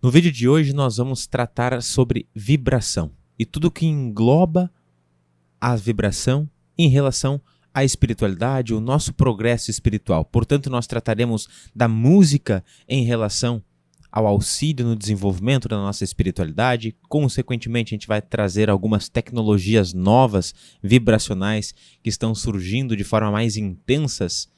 No vídeo de hoje nós vamos tratar sobre vibração e tudo que engloba a vibração em relação à espiritualidade, o nosso progresso espiritual. Portanto, nós trataremos da música em relação ao auxílio no desenvolvimento da nossa espiritualidade. Consequentemente, a gente vai trazer algumas tecnologias novas, vibracionais, que estão surgindo de forma mais intensas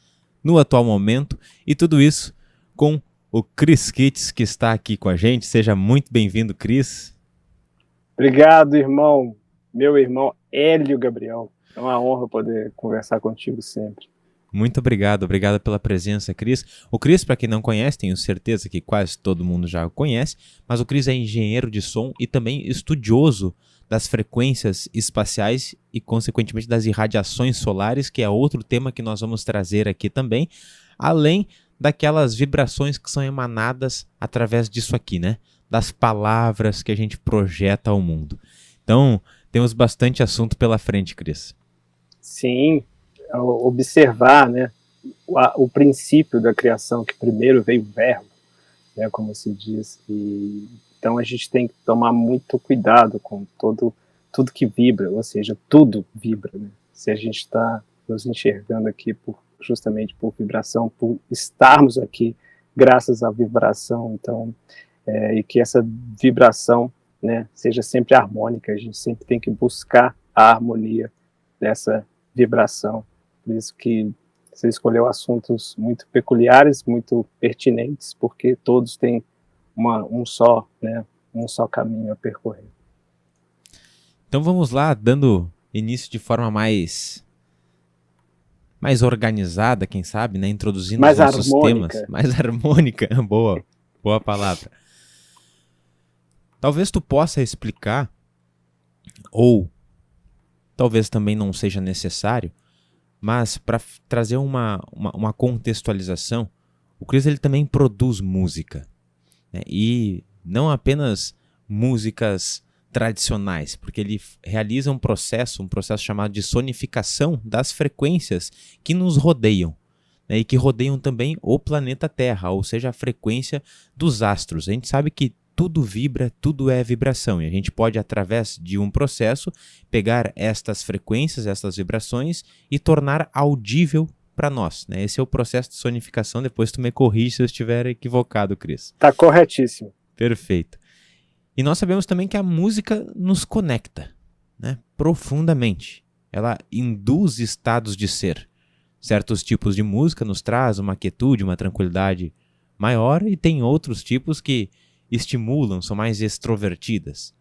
no atual momento, e tudo isso com o Chris Kitts, que está aqui com a gente. Seja muito bem-vindo, Chris. Obrigado, irmão. Meu irmão Hélio Gabriel. É uma honra poder conversar contigo sempre. Muito obrigado pela presença, Chris. O Chris, para quem não conhece, tenho certeza que quase todo mundo já o conhece, mas o Chris é engenheiro de som e também estudioso das frequências espaciais e, consequentemente, das irradiações solares, que é outro tema que nós vamos trazer aqui também, além daquelas vibrações que são emanadas através disso aqui, né? Das palavras que a gente projeta ao mundo. Então, temos bastante assunto pela frente, Chris. Sim, observar, né, o princípio da criação, que primeiro veio o verbo, né, como se diz, e então a gente tem que tomar muito cuidado com tudo que vibra, ou seja, tudo vibra, né? Se a gente está nos enxergando aqui justamente por vibração, por estarmos aqui graças à vibração, então, e que essa vibração, né, seja sempre harmônica, a gente sempre tem que buscar a harmonia dessa vibração. Por isso que você escolheu assuntos muito peculiares, muito pertinentes, porque todos têm um só caminho a percorrer. Então vamos lá, dando início de forma mais organizada, quem sabe, né? Introduzindo mais os nossos harmônica. temas. Mais harmônica. Boa palavra. Talvez tu possa explicar, ou talvez também não seja necessário, mas para trazer uma contextualização, o Chris ele também produz música, né? E não apenas músicas tradicionais, porque ele realiza um processo chamado de sonificação das frequências que nos rodeiam, né, e que rodeiam também o planeta Terra, ou seja, a frequência dos astros. A gente sabe que tudo vibra, tudo é vibração, e a gente pode, através de um processo, pegar estas frequências, estas vibrações e tornar audível para nós, né? Esse é o processo de sonificação. Depois tu me corrige se eu estiver equivocado, Chris. Tá corretíssimo. Perfeito. E nós sabemos também que a música nos conecta, né, profundamente. Ela induz estados de ser. Certos tipos de música nos traz uma quietude, uma tranquilidade maior, e tem outros tipos que estimulam, são mais extrovertidas.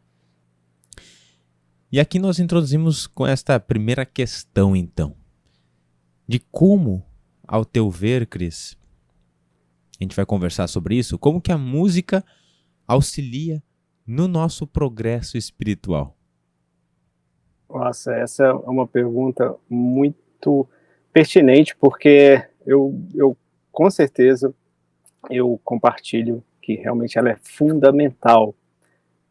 E aqui nós introduzimos com esta primeira questão, então, de como, ao teu ver, Chris, a gente vai conversar sobre isso, como que a música auxilia no nosso progresso espiritual? Nossa, essa é uma pergunta muito pertinente, porque eu com certeza eu compartilho que realmente ela é fundamental,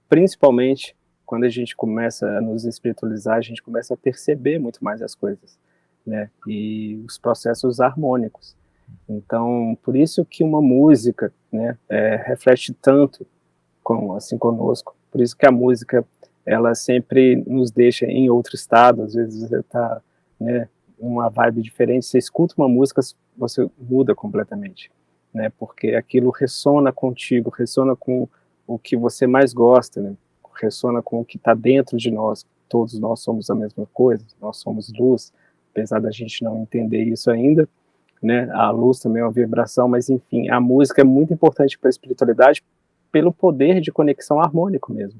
principalmente quando a gente começa a nos espiritualizar, a gente começa a perceber muito mais as coisas, né? E os processos harmônicos. Então, por isso que uma música, né, reflete tanto assim conosco. Por isso que a música, ela sempre nos deixa em outro estado. Às vezes você está, né, uma vibe diferente, você escuta uma música, você muda completamente, né? Porque aquilo ressona contigo, ressona com o que você mais gosta, né? Ressona com o que está dentro de nós. Todos nós somos a mesma coisa, nós somos luz, apesar da gente não entender isso ainda, né? A luz também é uma vibração, mas enfim, a música é muito importante para a espiritualidade pelo poder de conexão harmônico mesmo,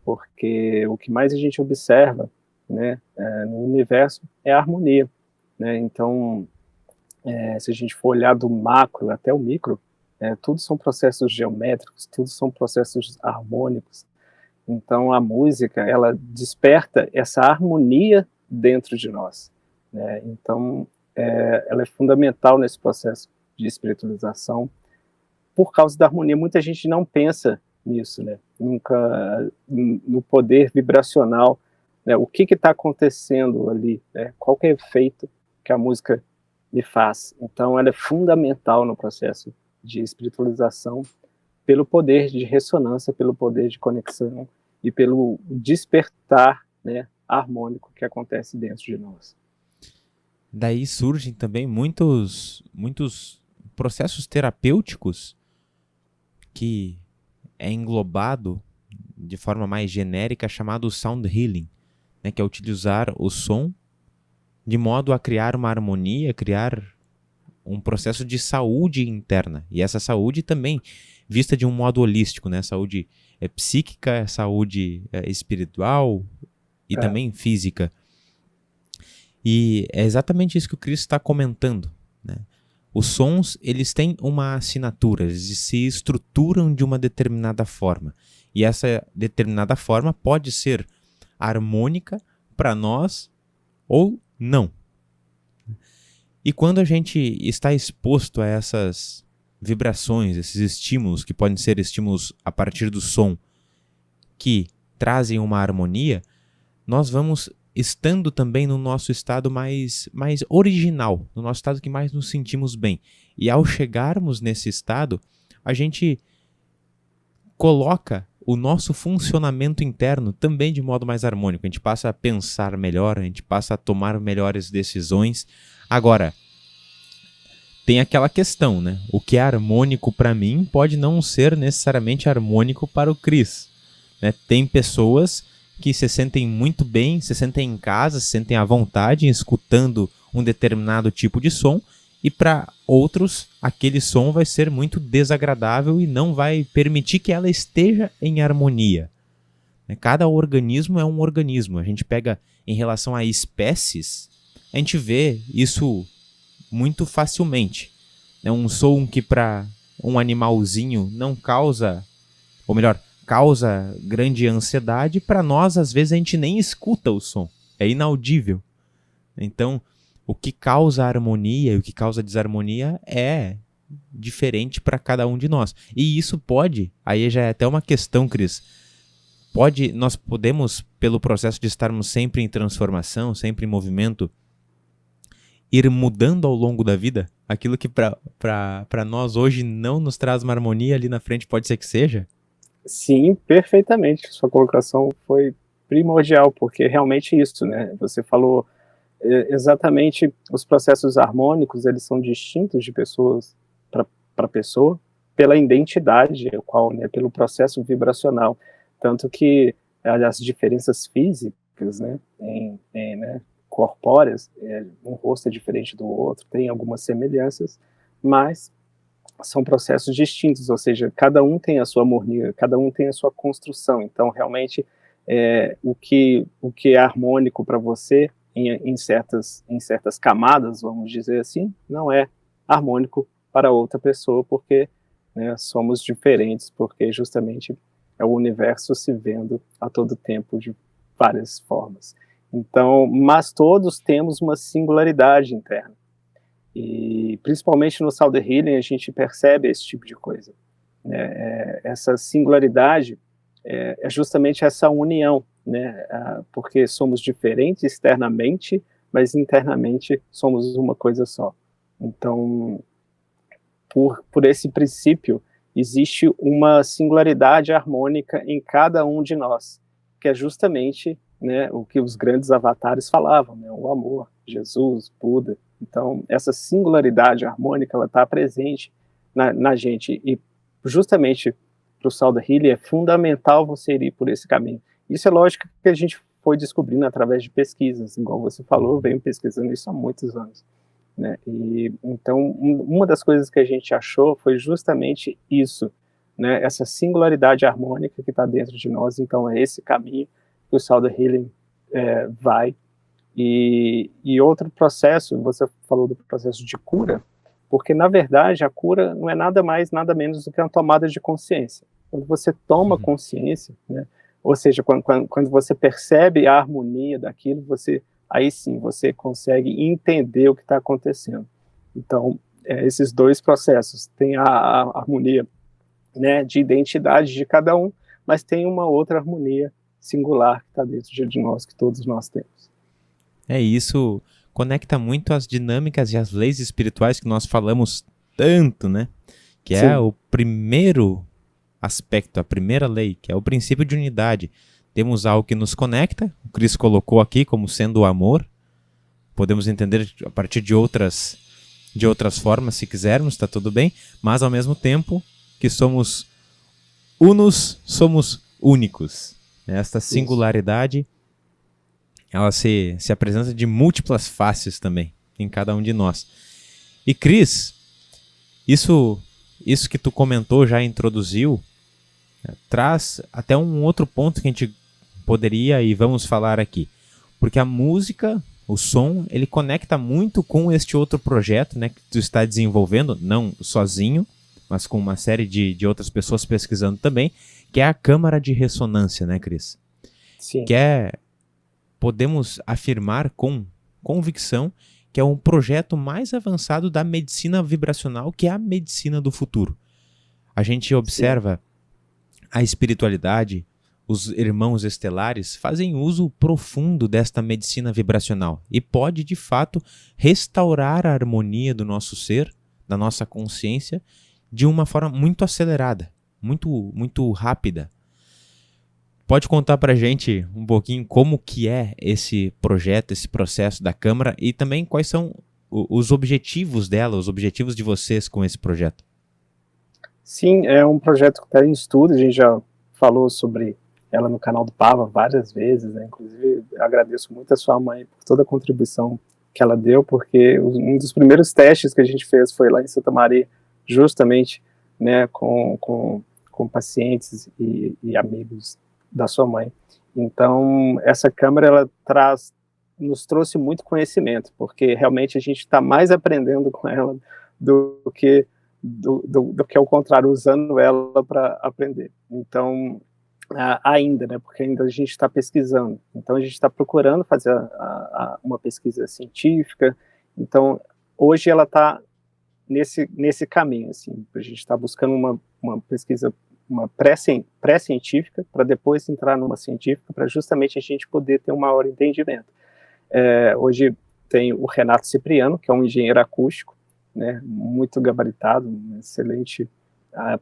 porque o que mais a gente observa, né, no universo é a harmonia, né? Então, se a gente for olhar do macro até o micro, tudo são processos geométricos, tudo são processos harmônicos. Então, a música, ela desperta essa harmonia dentro de nós, né? Então, ela é fundamental nesse processo de espiritualização, por causa da harmonia. Muita gente não pensa nisso, né? Nunca no poder vibracional, né? O que está acontecendo ali, né? Qual que é o efeito que a música lhe faz. Então, ela é fundamental no processo de espiritualização pelo poder de ressonância, pelo poder de conexão e pelo despertar, né, harmônico que acontece dentro de nós. Daí surgem também muitos processos terapêuticos que é englobado de forma mais genérica chamado sound healing, né, que é utilizar o som de modo a criar uma harmonia, criar um processo de saúde interna. E essa saúde também vista de um modo holístico, né? Saúde psíquica, saúde espiritual e também física. E é exatamente isso que o Cristo está comentando, né? Os sons, eles têm uma assinatura, eles se estruturam de uma determinada forma. E essa determinada forma pode ser harmônica para nós ou não. E quando a gente está exposto a essas vibrações, esses estímulos, que podem ser estímulos a partir do som, que trazem uma harmonia, nós vamos estando também no nosso estado mais original, no nosso estado que mais nos sentimos bem. E ao chegarmos nesse estado, a gente coloca o nosso funcionamento interno também de modo mais harmônico. A gente passa a pensar melhor, a gente passa a tomar melhores decisões. Agora, tem aquela questão, né? O que é harmônico para mim pode não ser necessariamente harmônico para o Cris, né? Tem pessoas que se sentem muito bem, se sentem em casa, se sentem à vontade escutando um determinado tipo de som, e para outros aquele som vai ser muito desagradável e não vai permitir que ela esteja em harmonia. Cada organismo é um organismo. A gente pega em relação a espécies, a gente vê isso muito facilmente. Um som que para um animalzinho não causa, ou melhor, causa grande ansiedade, para nós às vezes a gente nem escuta o som, é inaudível. Então, o que causa harmonia e o que causa desarmonia é diferente para cada um de nós. E isso pode, aí já é até uma questão, Cris, nós podemos, pelo processo de estarmos sempre em transformação, sempre em movimento, ir mudando ao longo da vida? Aquilo que para nós hoje não nos traz uma harmonia, ali na frente pode ser que seja? Sim, perfeitamente. Sua colocação foi primordial, porque realmente isso, né? Você falou exatamente, os processos harmônicos, eles são distintos de pessoas para pessoa, pela identidade, né, pelo processo vibracional. Tanto que as diferenças físicas, né, né, corpóreas, um rosto é diferente do outro, tem algumas semelhanças, mas são processos distintos, ou seja, cada um tem a sua harmonia, cada um tem a sua construção. Então, realmente, o que é harmônico para você, em certas camadas, vamos dizer assim, não é harmônico para outra pessoa, porque, né, somos diferentes, porque justamente é o universo se vendo a todo tempo de várias formas. Então, mas todos temos uma singularidade interna. E principalmente no Sound Healing a gente percebe esse tipo de coisa, né? Essa singularidade é justamente essa união, né? Porque somos diferentes externamente, mas internamente somos uma coisa só. Então, por esse princípio, existe uma singularidade harmônica em cada um de nós, que é justamente, né, o que os grandes avatares falavam, né? O amor, Jesus, Buda. Então, essa singularidade harmônica, ela está presente na gente, e justamente para o Sound Healing é fundamental você ir por esse caminho. Isso é lógico que a gente foi descobrindo através de pesquisas, igual você falou, eu venho pesquisando isso há muitos anos, né? E então, uma das coisas que a gente achou foi justamente isso, né? Essa singularidade harmônica que está dentro de nós. Então, é esse caminho que o Sound Healing vai. E outro processo, você falou do processo de cura, porque na verdade a cura não é nada mais, nada menos do que uma tomada de consciência. Quando você toma consciência, né, ou seja, quando você percebe a harmonia daquilo, aí sim você consegue entender o que está acontecendo. Então, esses dois processos, tem a harmonia, né, de identidade de cada um, mas tem uma outra harmonia singular que está dentro de nós, que todos nós temos. Isso conecta muito as dinâmicas e as leis espirituais que nós falamos tanto, né? Que é o primeiro aspecto, a primeira lei, que é o princípio de unidade. Temos algo que nos conecta, o Cris colocou aqui como sendo o amor. Podemos entender a partir de outras formas, se quisermos, está tudo bem, mas ao mesmo tempo que somos unos, somos únicos. Esta singularidade, ela se apresenta de múltiplas faces também em cada um de nós. E Cris, isso que tu comentou, já introduziu, traz até um outro ponto que a gente poderia e vamos falar aqui. Porque a música, o som, ele conecta muito com este outro projeto, né, que tu está desenvolvendo, não sozinho, mas com uma série de outras pessoas pesquisando também, que é a câmara de ressonância, né, Cris? Sim. Podemos afirmar com convicção que é um projeto mais avançado da medicina vibracional, que é a medicina do futuro. A gente observa a espiritualidade, os irmãos estelares fazem uso profundo desta medicina vibracional e pode, de fato, restaurar a harmonia do nosso ser, da nossa consciência, de uma forma muito acelerada, muito rápida. Pode contar pra gente um pouquinho como que é esse projeto, esse processo da Câmara e também quais são os objetivos dela, os objetivos de vocês com esse projeto? Sim, é um projeto que está em estudo, a gente já falou sobre ela no canal do Pava várias vezes, né? Inclusive agradeço muito a sua mãe por toda a contribuição que ela deu, porque um dos primeiros testes que a gente fez foi lá em Santa Maria, justamente, né, com pacientes e amigos da sua mãe. Então, essa câmera, ela nos trouxe muito conhecimento, porque realmente a gente está mais aprendendo com ela do que ao contrário, usando ela para aprender. Então, ainda, né, porque ainda a gente está pesquisando. Então, a gente está procurando fazer uma pesquisa científica. Então, hoje ela está nesse caminho, assim, a gente está buscando uma pesquisa, uma pré-científica, para depois entrar numa científica, para justamente a gente poder ter um maior entendimento. Hoje tem o Renato Cipriano, que é um engenheiro acústico, né, muito gabaritado, um excelente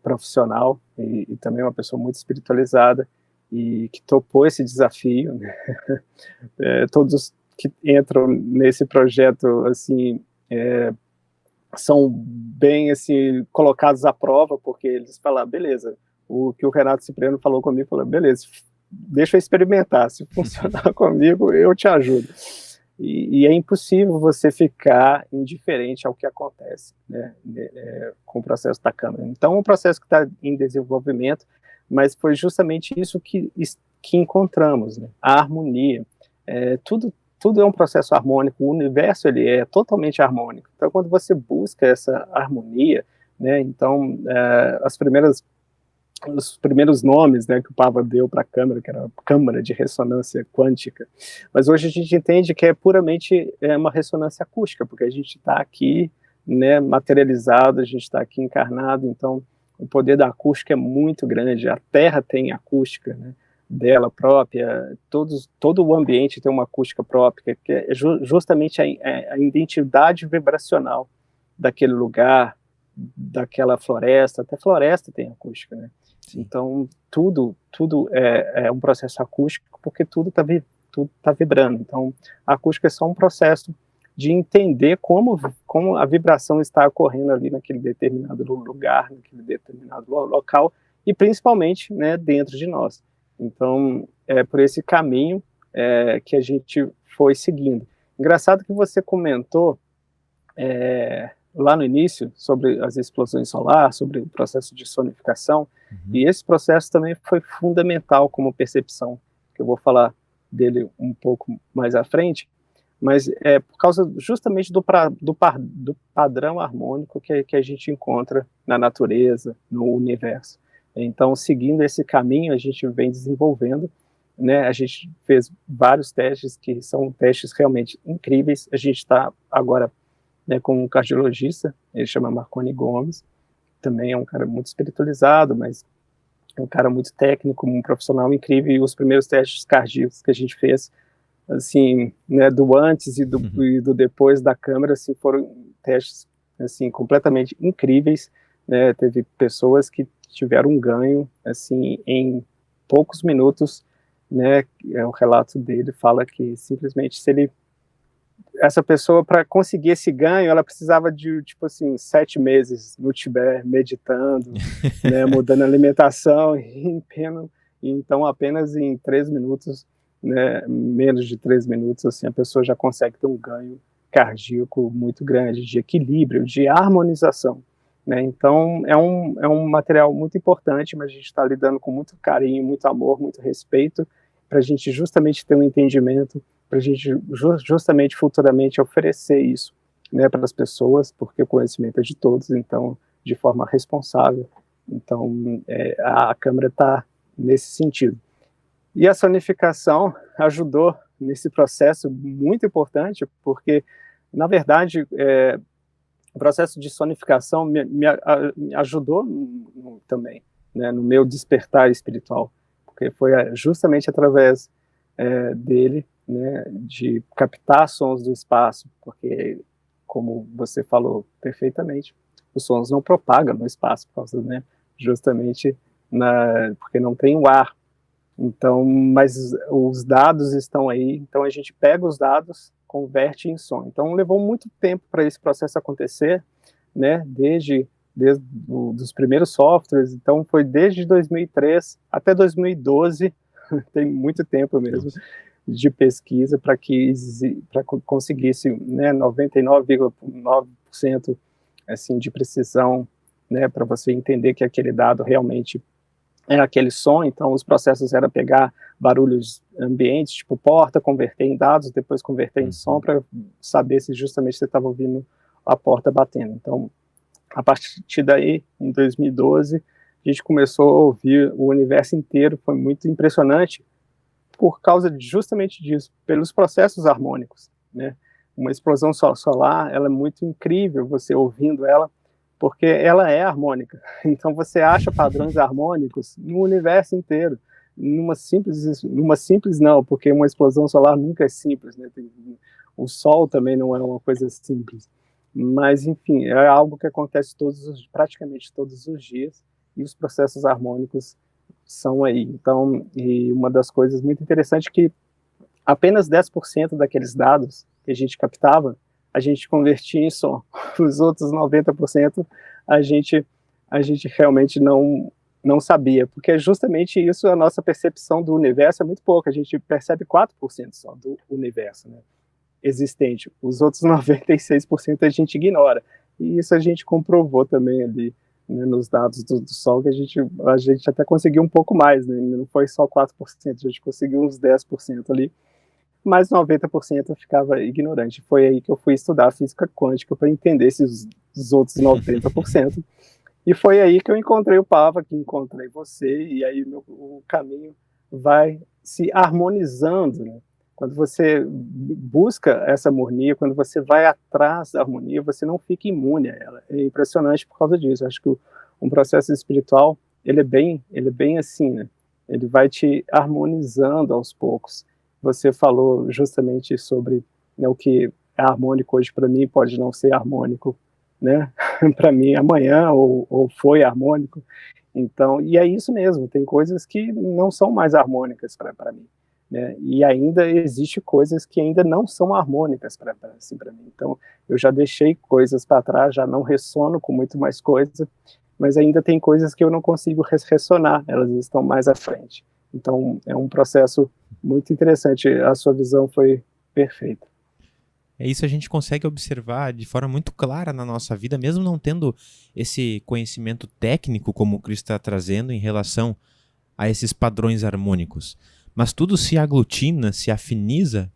profissional e também uma pessoa muito espiritualizada e que topou esse desafio, né? Todos que entram nesse projeto, assim, são bem, assim, colocados à prova, porque eles falam, beleza, o que o Renato Cipriano falou comigo, falou, beleza, deixa eu experimentar, se funcionar comigo, eu te ajudo. E é impossível você ficar indiferente ao que acontece, né, com o processo da Câmara. Então, é um processo que está em desenvolvimento, mas foi justamente isso que encontramos, né, a harmonia. Tudo é um processo harmônico, o universo ele é totalmente harmônico. Então, quando você busca essa harmonia, né, então, os primeiros nomes, né, que o Pava deu para a câmara, que era a câmara de ressonância quântica, mas hoje a gente entende que é puramente uma ressonância acústica, porque a gente está aqui, né, materializado, a gente está aqui encarnado, então o poder da acústica é muito grande, a Terra tem acústica, né, dela própria, todo o ambiente tem uma acústica própria, que é justamente a identidade vibracional daquele lugar, daquela floresta, até floresta tem acústica, né? Sim. Então, tudo é um processo acústico, porque tudo tá vibrando. Então, a acústica é só um processo de entender como a vibração está ocorrendo ali naquele determinado lugar, naquele determinado local, e principalmente, né, dentro de nós. Então, é por esse caminho que a gente foi seguindo. Engraçado que você comentou lá no início, sobre as explosões solares, sobre o processo de sonificação, e esse processo também foi fundamental como percepção, que eu vou falar dele um pouco mais à frente, mas é por causa justamente do padrão harmônico que a gente encontra na natureza, no universo. Então, seguindo esse caminho, a gente vem desenvolvendo, né, a gente fez vários testes que são testes realmente incríveis. A gente está agora, né, com um cardiologista, ele chama Marconi Gomes, também é um cara muito espiritualizado, mas é um cara muito técnico, um profissional incrível, e os primeiros testes cardíacos que a gente fez, assim, né, do antes e do depois da câmera, assim, foram testes, assim, completamente incríveis, né, teve pessoas que tiveram um ganho, assim, em poucos minutos, né? O relato dele fala que simplesmente essa pessoa, para conseguir esse ganho, ela precisava de, tipo assim, 7 meses no Tibete, meditando, né, mudando a alimentação, então apenas em 3 minutos, né, menos de 3 minutos, assim, a pessoa já consegue ter um ganho cardíaco muito grande, de equilíbrio, de harmonização, né? Então é um material muito importante, mas a gente está lidando com muito carinho, muito amor, muito respeito, para a gente justamente ter um entendimento, para a gente justamente futuramente oferecer isso, né, para as pessoas, porque o conhecimento é de todos, então de forma responsável. Então a Câmara está nesse sentido. E a sonificação ajudou nesse processo muito importante, porque na verdade o processo de sonificação me ajudou também, né, no meu despertar espiritual, porque foi justamente através dele, né, de captar sons do espaço, porque, como você falou perfeitamente, os sons não propagam no espaço, por causa, né, justamente porque não tem o ar. Então, mas os dados estão aí, então a gente pega os dados, converte em som. Então, levou muito tempo para esse processo acontecer, né, desde dos primeiros softwares, então foi desde 2003 até 2012, tem muito tempo mesmo, de pesquisa para conseguisse, né, 99,9% assim, de precisão, né, para você entender que aquele dado realmente é aquele som. Então os processos eram pegar barulhos ambientes, tipo porta, converter em dados, depois converter em som para saber se justamente você estava ouvindo a porta batendo. Então, a partir daí, em 2012, a gente começou a ouvir o universo inteiro, foi muito impressionante, por causa justamente disso, pelos processos harmônicos, né? Uma explosão solar, ela é muito incrível, você ouvindo ela, porque ela é harmônica. Então você acha padrões harmônicos no universo inteiro. Numa simples não, porque uma explosão solar nunca é simples, né? O Sol também não é uma coisa simples. Mas, enfim, é algo que acontece praticamente todos os dias, e os processos harmônicos são aí. Então, e uma das coisas muito interessantes é que apenas 10% daqueles dados que a gente captava, a gente convertia em som. Os outros 90% a gente realmente não sabia, porque é justamente isso, a nossa percepção do universo é muito pouca, a gente percebe 4% só do universo, né, existente. Os outros 96% a gente ignora. E isso a gente comprovou também ali, né, nos dados do Sol, que a gente até conseguiu um pouco mais, né? Não foi só 4%, a gente conseguiu uns 10% ali, mas 90% eu ficava ignorante. Foi aí que eu fui estudar física quântica para entender esses os outros 90%. E foi aí que eu encontrei o Pava, que encontrei você, e aí o caminho vai se harmonizando, né? Quando você busca essa harmonia, quando você vai atrás da harmonia, você não fica imune a ela. É impressionante por causa disso. Eu acho que um processo espiritual, ele é bem assim, né? Ele vai te harmonizando aos poucos. Você falou justamente sobre, né, o que é harmônico hoje para mim pode não ser harmônico, né, para mim amanhã, ou foi harmônico. Então, e é isso mesmo, tem coisas que não são mais harmônicas para mim, né, e ainda existe coisas que ainda não são harmônicas para mim. Então, eu já deixei coisas para trás, já não ressono com muito mais coisa, mas ainda tem coisas que eu não consigo ressonar, elas estão mais à frente. Então, é um processo muito interessante, a sua visão foi perfeita. É isso, a gente consegue observar de forma muito clara na nossa vida, mesmo não tendo esse conhecimento técnico como o Cristo está trazendo em relação a esses padrões harmônicos. Mas tudo se aglutina, se afiniza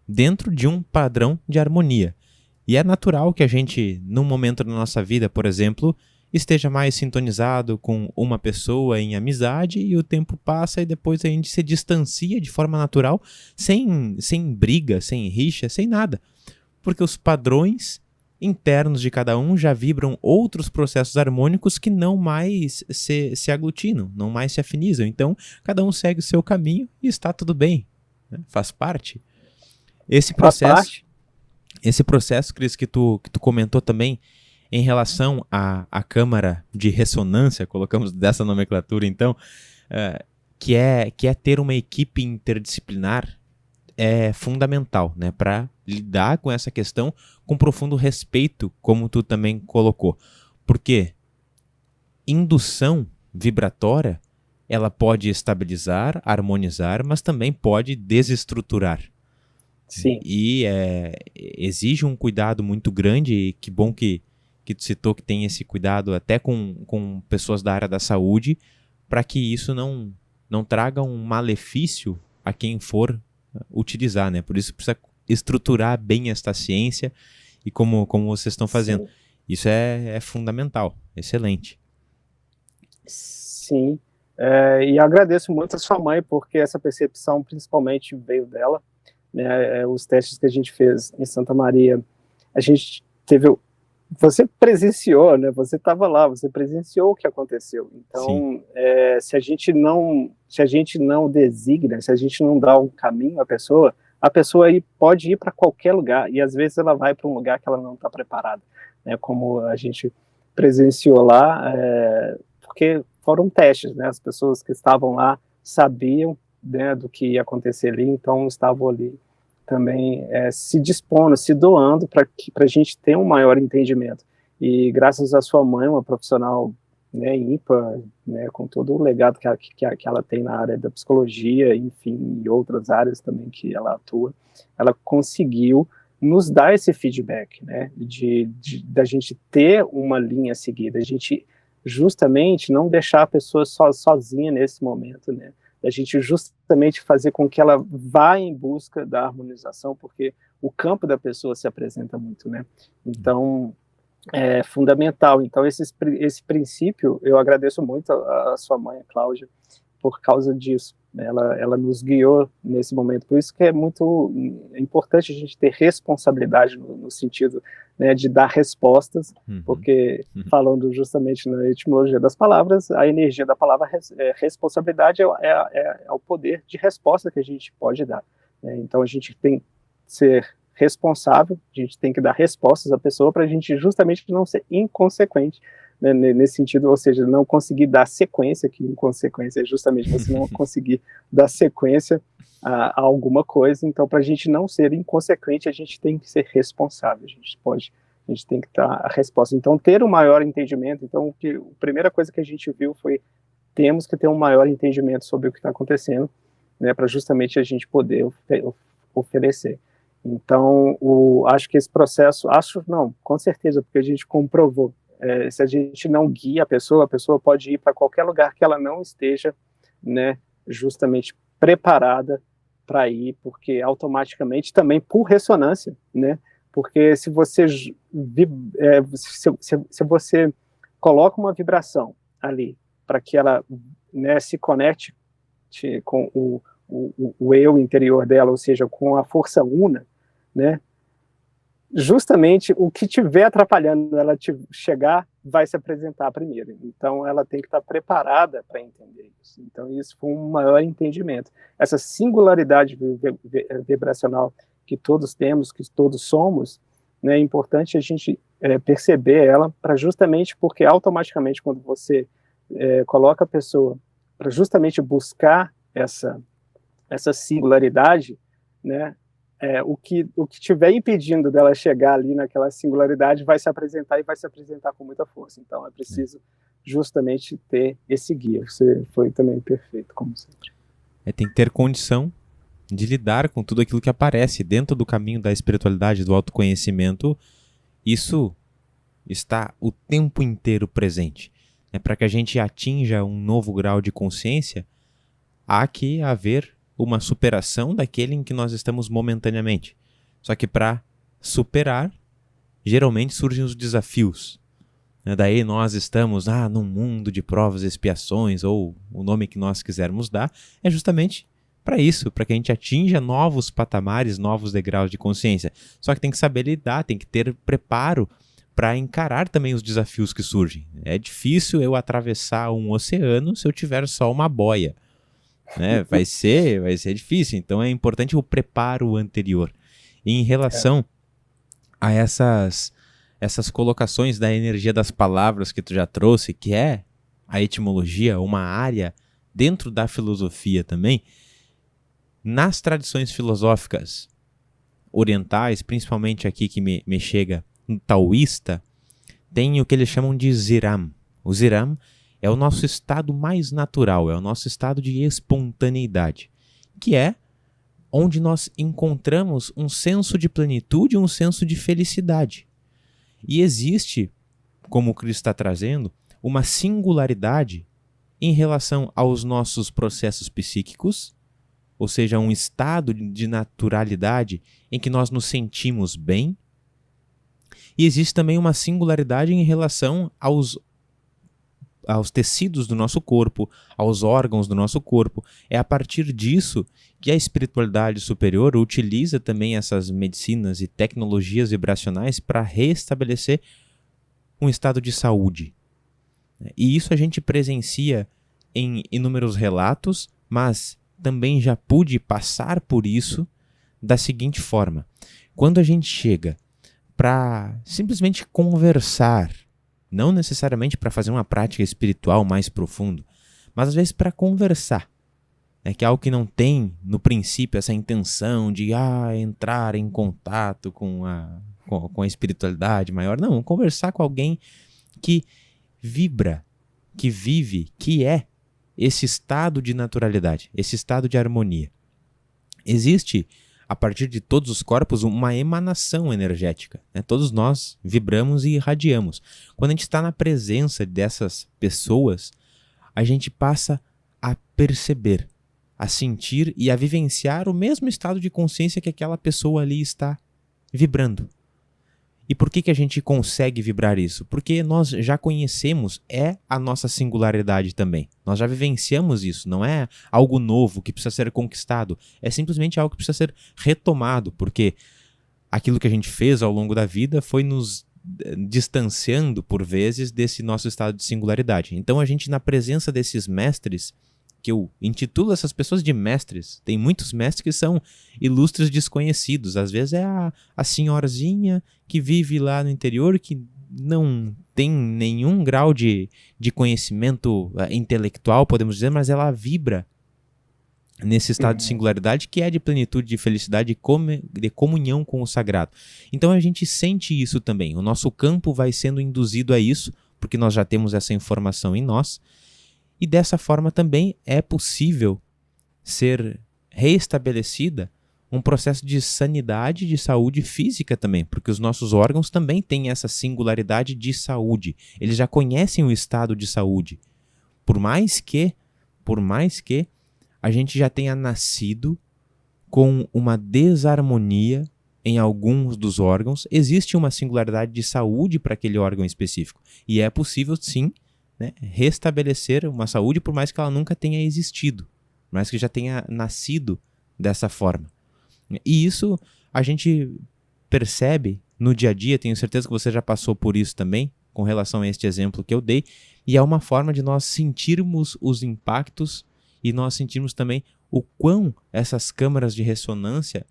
dentro de um padrão de harmonia. E é natural que a gente, num momento da nossa vida, por exemplo, esteja mais sintonizado com uma pessoa em amizade e o tempo passa e depois a gente se distancia de forma natural, sem briga, sem rixa, sem nada. Porque os padrões internos de cada um já vibram outros processos harmônicos que não mais se aglutinam, não mais se afinizam. Então, cada um segue o seu caminho e está tudo bem, né? Faz parte. Esse processo, Cris, que tu comentou também, Em relação à câmara de ressonância, colocamos dessa nomenclatura então, que é ter uma equipe interdisciplinar é fundamental, né, para lidar com essa questão com profundo respeito, como tu também colocou. Porque indução vibratória, ela pode estabilizar, harmonizar, mas também pode desestruturar. Sim. E exige um cuidado muito grande, e que bom que tu citou que tem esse cuidado até com pessoas da área da saúde, para que isso não traga um malefício a quem for utilizar, né? Por isso precisa estruturar bem esta ciência e como vocês estão fazendo. Sim. Isso é fundamental, excelente. Sim, e agradeço muito a sua mãe, porque essa percepção principalmente veio dela, né? Os testes que a gente fez em Santa Maria, a gente teve... Você presenciou, né? Você estava lá, você presenciou o que aconteceu. Então, se a gente não designa, se a gente não dá um caminho à pessoa aí pode ir para qualquer lugar, e às vezes ela vai para um lugar que ela não está preparada, né? Como a gente presenciou lá, porque foram testes, né? As pessoas que estavam lá sabiam, né, do que ia acontecer ali, então estavam ali também se dispondo, se doando para a gente ter um maior entendimento. E graças à sua mãe, uma profissional, né, ímpar, né, com todo o legado que ela tem na área da psicologia, enfim, e outras áreas também que ela atua, ela conseguiu nos dar esse feedback, né, da gente ter uma linha seguida, a gente justamente não deixar a pessoa sozinha nesse momento, né, a gente justamente fazer com que ela vá em busca da harmonização, porque o campo da pessoa se apresenta muito, né? Então, é fundamental. Então, esse princípio, eu agradeço muito a sua mãe, a Cláudia, por causa disso. Ela nos guiou nesse momento. Por isso que é muito importante a gente ter responsabilidade no sentido, né, de dar respostas, porque, falando justamente na etimologia das palavras, a energia da palavra responsabilidade é o poder de resposta que a gente pode dar. Né? Então, a gente tem que ser responsável, a gente tem que dar respostas à pessoa para a gente justamente não ser inconsequente, né, nesse sentido, ou seja, não conseguir dar sequência, que inconsequência é justamente você não conseguir dar sequência a alguma coisa. Então, para a gente não ser inconsequente, a gente tem que ser responsável, a gente tem que dar a resposta. Então, ter um maior entendimento, então, a primeira coisa que a gente viu foi, temos que ter um maior entendimento sobre o que está acontecendo, né, para justamente a gente poder oferecer. Então, acho que esse processo, com certeza, porque a gente comprovou, se a gente não guia a pessoa pode ir para qualquer lugar que ela não esteja, né, justamente preparada para ir, porque automaticamente também por ressonância, né, porque se você se você coloca uma vibração ali para que ela, né, se conecte com o eu interior dela, ou seja, com a força una, né, justamente o que estiver atrapalhando ela chegar vai se apresentar primeiro. Então, ela tem que estar preparada para entender isso. Então, isso foi um maior entendimento. Essa singularidade vibracional que todos temos, que todos somos, né, é importante a gente perceber ela, para justamente porque automaticamente quando você coloca a pessoa para justamente buscar essa singularidade, né, o que estiver impedindo dela chegar ali naquela singularidade vai se apresentar e vai se apresentar com muita força. Então é preciso justamente ter esse guia. Você foi também perfeito, como sempre. Tem que ter condição de lidar com tudo aquilo que aparece dentro do caminho da espiritualidade, do autoconhecimento. Isso está o tempo inteiro presente. Para que a gente atinja um novo grau de consciência, há que haver uma superação daquele em que nós estamos momentaneamente. Só que para superar, geralmente surgem os desafios. Daí nós estamos num mundo de provas e expiações, ou o nome que nós quisermos dar, é justamente para isso, para que a gente atinja novos patamares, novos degraus de consciência. Só que tem que saber lidar, tem que ter preparo para encarar também os desafios que surgem. É difícil eu atravessar um oceano se eu tiver só uma boia. Né? Vai ser difícil, então é importante o preparo anterior. E em relação a essas essas colocações da energia das palavras que tu já trouxe, que é a etimologia, uma área dentro da filosofia também, nas tradições filosóficas orientais, principalmente aqui que me chega no taoísta, tem o que eles chamam de Ziram. O Ziram é o nosso estado mais natural, é o nosso estado de espontaneidade, que é onde nós encontramos um senso de plenitude, um senso de felicidade. E existe, como o Cristo está trazendo, uma singularidade em relação aos nossos processos psíquicos, ou seja, um estado de naturalidade em que nós nos sentimos bem. E existe também uma singularidade em relação aos tecidos do nosso corpo, aos órgãos do nosso corpo. É a partir disso que a espiritualidade superior utiliza também essas medicinas e tecnologias vibracionais para restabelecer um estado de saúde. E isso a gente presencia em inúmeros relatos, mas também já pude passar por isso da seguinte forma. Quando a gente chega para simplesmente conversar, não necessariamente para fazer uma prática espiritual mais profunda, mas às vezes para conversar, que é algo que não tem no princípio essa intenção de entrar em contato com a espiritualidade maior. Não, conversar com alguém que vibra, que vive, que é esse estado de naturalidade, esse estado de harmonia. Existe, a partir de todos os corpos, uma emanação energética. Todos nós vibramos e irradiamos. Quando a gente está na presença dessas pessoas, a gente passa a perceber, a sentir e a vivenciar o mesmo estado de consciência que aquela pessoa ali está vibrando. E por que a gente consegue vibrar isso? Porque nós já conhecemos a nossa singularidade também. Nós já vivenciamos isso, não é algo novo que precisa ser conquistado. É simplesmente algo que precisa ser retomado, porque aquilo que a gente fez ao longo da vida foi nos distanciando, por vezes, desse nosso estado de singularidade. Então a gente, na presença desses mestres, que eu intitulo essas pessoas de mestres. Tem muitos mestres que são ilustres desconhecidos. Às vezes é a senhorzinha que vive lá no interior, que não tem nenhum grau de conhecimento intelectual, podemos dizer, mas ela vibra nesse estado de singularidade que é de plenitude, de felicidade, de comunhão com o sagrado. Então a gente sente isso também. O nosso campo vai sendo induzido a isso, porque nós já temos essa informação em nós. E dessa forma também é possível ser reestabelecida um processo de sanidade, de saúde física também, porque os nossos órgãos também têm essa singularidade de saúde. Eles já conhecem o estado de saúde. Por mais que a gente já tenha nascido com uma desarmonia em alguns dos órgãos, existe uma singularidade de saúde para aquele órgão específico. E é possível, sim, restabelecer uma saúde, por mais que ela nunca tenha existido, por mais que já tenha nascido dessa forma. E isso a gente percebe no dia a dia, tenho certeza que você já passou por isso também, com relação a este exemplo que eu dei, e é uma forma de nós sentirmos os impactos e nós sentirmos também o quão essas câmaras de ressonância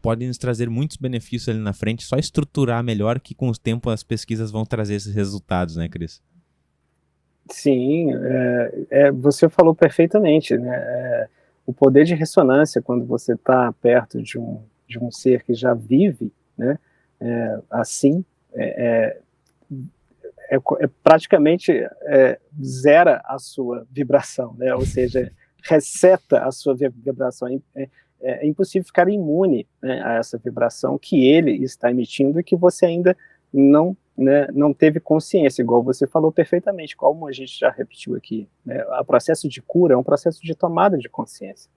podem nos trazer muitos benefícios ali na frente, só estruturar melhor, que com o tempo as pesquisas vão trazer esses resultados, né, Cris? Sim, você falou perfeitamente, né? O poder de ressonância, quando você está perto de um ser que já vive, né? Assim, praticamente zera a sua vibração, né? Ou seja, reseta a sua vibração. É impossível ficar imune, né, a essa vibração que ele está emitindo e que você ainda não teve consciência, igual você falou perfeitamente, como a gente já repetiu aqui, né? O processo de cura é um processo de tomada de consciência,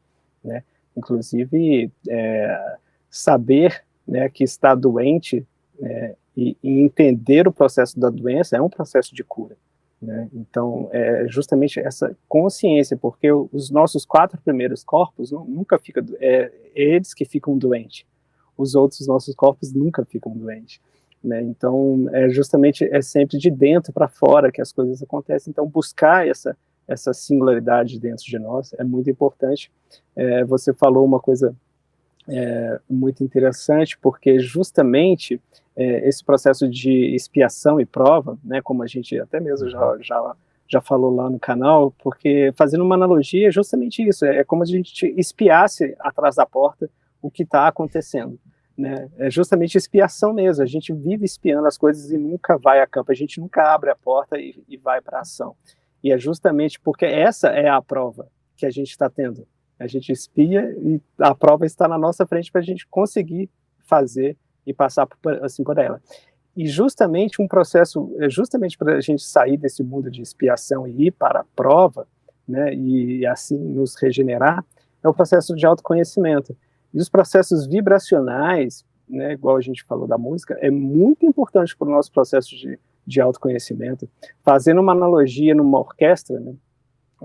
né? Inclusive, saber, né, que está doente, e entender o processo da doença é um processo de cura, né? Então, é justamente essa consciência, porque os nossos 4 primeiros corpos nunca ficam, eles que ficam doentes, os outros nossos corpos nunca ficam doentes, né? Então, justamente sempre de dentro para fora que as coisas acontecem. Então, buscar essa singularidade dentro de nós é muito importante. Você falou uma coisa muito interessante, porque justamente esse processo de expiação e prova, né, como a gente até mesmo já falou lá no canal, porque fazendo uma analogia é justamente isso, é como se a gente espiasse atrás da porta o que está acontecendo, né? É justamente expiação mesmo, a gente vive espiando as coisas e nunca vai a campo, a gente nunca abre a porta e vai para a ação. E é justamente porque essa é a prova que a gente está tendo. A gente espia e a prova está na nossa frente para a gente conseguir fazer e passar assim por ela. E justamente um processo, justamente para a gente sair desse mundo de expiação e ir para a prova, né, e assim nos regenerar, é o processo de autoconhecimento. E os processos vibracionais, né, igual a gente falou da música, é muito importante para o nosso processo de autoconhecimento. Fazendo uma analogia numa orquestra, né,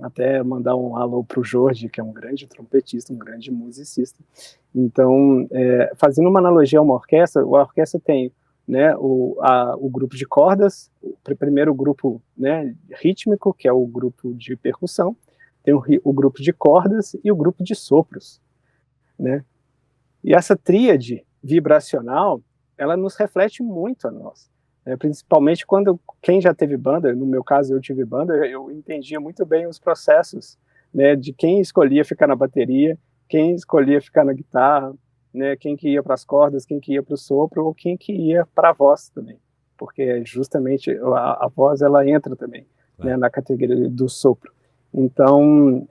até mandar um alô para o Jorge, que é um grande trompetista, um grande musicista. Então, fazendo uma analogia a a orquestra tem, né, o grupo de cordas, o primeiro grupo, né, rítmico, que é o grupo de percussão, tem o grupo de cordas e o grupo de sopros, né? E essa tríade vibracional, ela nos reflete muito a nós, né? Principalmente quando quem já teve banda, no meu caso eu tive banda, eu entendia muito bem os processos, né, de quem escolhia ficar na bateria, quem escolhia ficar na guitarra, né, quem que ia para as cordas, quem que ia para o sopro, ou quem que ia para a voz também, porque justamente a voz ela entra também, né, na categoria do sopro. Então,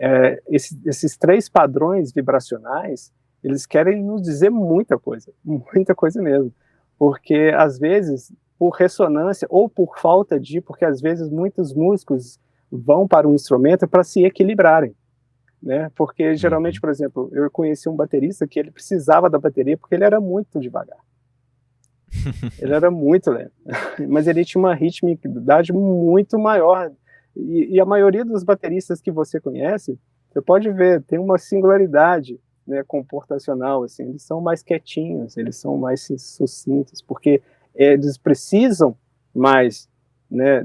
esses três padrões vibracionais, eles querem nos dizer muita coisa mesmo, porque às vezes, por ressonância ou por falta porque às vezes muitos músicos vão para um instrumento para se equilibrarem, né? Porque geralmente, por exemplo, eu conheci um baterista que ele precisava da bateria porque ele era muito devagar. Ele era muito lento, mas ele tinha uma ritmicidade muito maior. E a maioria dos bateristas que você conhece, você pode ver, tem uma singularidade, né, comportacional, assim, eles são mais quietinhos, eles são mais sucintos, porque eles precisam mais, né,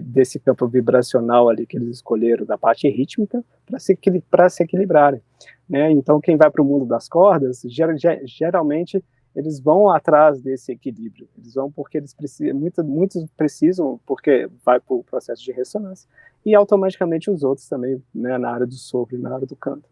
desse campo vibracional ali que eles escolheram, da parte rítmica, para se equilibrarem, né? Então, quem vai para o mundo das cordas, geralmente, eles vão atrás desse equilíbrio, eles vão porque eles precisam, muitos precisam, porque vai para o processo de ressonância, e automaticamente os outros também, né, na área do sopro e na área do canto,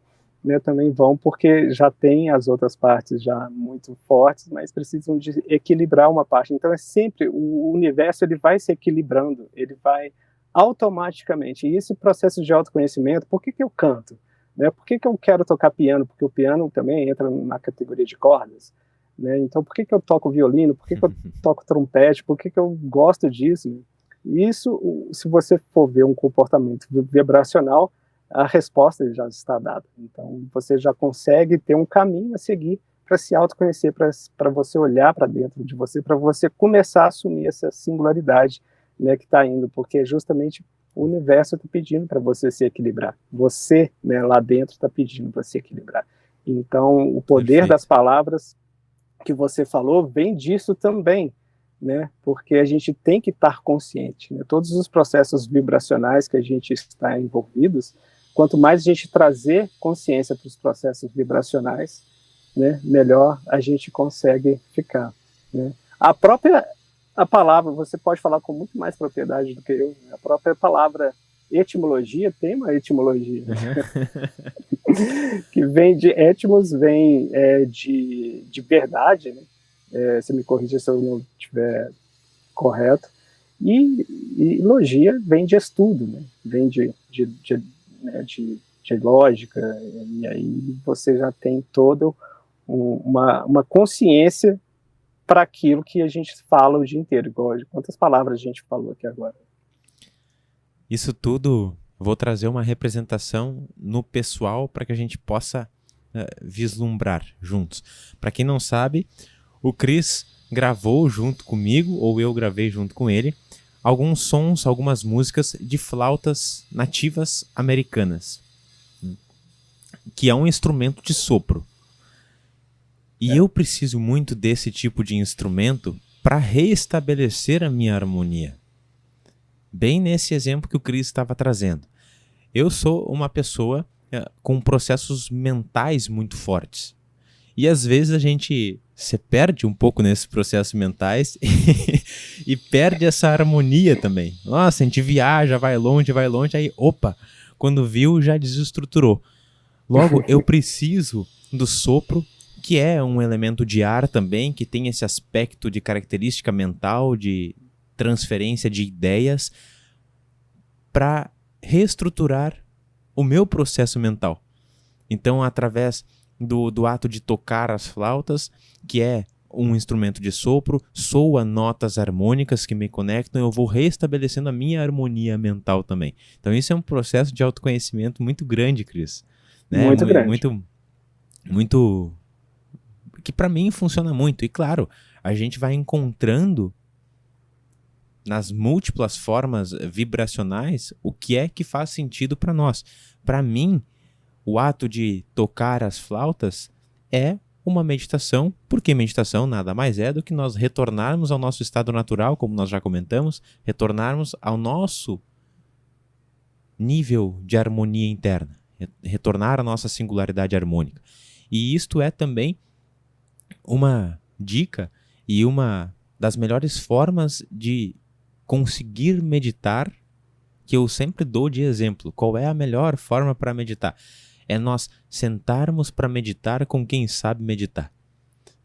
né, também vão porque já tem as outras partes já muito fortes, mas precisam de equilibrar uma parte. Então é sempre, o universo ele vai se equilibrando, ele vai automaticamente. E esse processo de autoconhecimento, por que eu canto? Né? Por que eu quero tocar piano? Porque o piano também entra na categoria de cordas. Né? Então por que eu toco violino? Por que eu toco trompete? Por que eu gosto disso? Isso, se você for ver um comportamento vibracional, a resposta já está dada. Então, você já consegue ter um caminho a seguir para se autoconhecer, para você olhar para dentro de você, para você começar a assumir essa singularidade, né, que está indo, porque justamente o universo está pedindo para você se equilibrar. Você, né, lá dentro, está pedindo para se equilibrar. Então, o poder das palavras que você falou vem disso também, né? Porque a gente tem que estar consciente, né? Todos os processos vibracionais que a gente está envolvidos, quanto mais a gente trazer consciência para os processos vibracionais, né, melhor a gente consegue ficar, né? A palavra, você pode falar com muito mais propriedade do que eu, né? A própria palavra etimologia tem uma etimologia, que vem de etmos, vem de verdade, né? Você me corrija se eu não estiver correto, e logia vem de estudo, né? Vem de lógica, e aí você já tem toda uma consciência para aquilo que a gente fala o dia inteiro, igual quantas palavras a gente falou aqui agora. Isso tudo, vou trazer uma representação no pessoal para que a gente possa vislumbrar juntos. Para quem não sabe, o Cris gravou junto comigo, ou eu gravei junto com ele, alguns sons, algumas músicas de flautas nativas americanas, que é um instrumento de sopro. E eu preciso muito desse tipo de instrumento para reestabelecer a minha harmonia. Bem nesse exemplo que o Cris estava trazendo. Eu sou uma pessoa com processos mentais muito fortes. E às vezes a gente se perde um pouco nesses processos mentais e perde essa harmonia também. Nossa, a gente viaja, vai longe, aí, opa, quando viu, já desestruturou. Logo, eu preciso do sopro, que é um elemento de ar também, que tem esse aspecto de característica mental, de transferência de ideias, para reestruturar o meu processo mental. Então, através do ato de tocar as flautas, que é um instrumento de sopro, soa notas harmônicas que me conectam, eu vou restabelecendo a minha harmonia mental também. Então, isso é um processo de autoconhecimento muito grande, Cris. Né? Muito grande. Muito que para mim funciona muito. E claro, a gente vai encontrando nas múltiplas formas vibracionais o que é que faz sentido para nós. Para mim, o ato de tocar as flautas é uma meditação, porque meditação nada mais é do que nós retornarmos ao nosso estado natural, como nós já comentamos, retornarmos ao nosso nível de harmonia interna, retornar à nossa singularidade harmônica. E isto é também uma dica e uma das melhores formas de conseguir meditar, que eu sempre dou de exemplo. Qual é a melhor forma para meditar? É nós sentarmos para meditar com quem sabe meditar,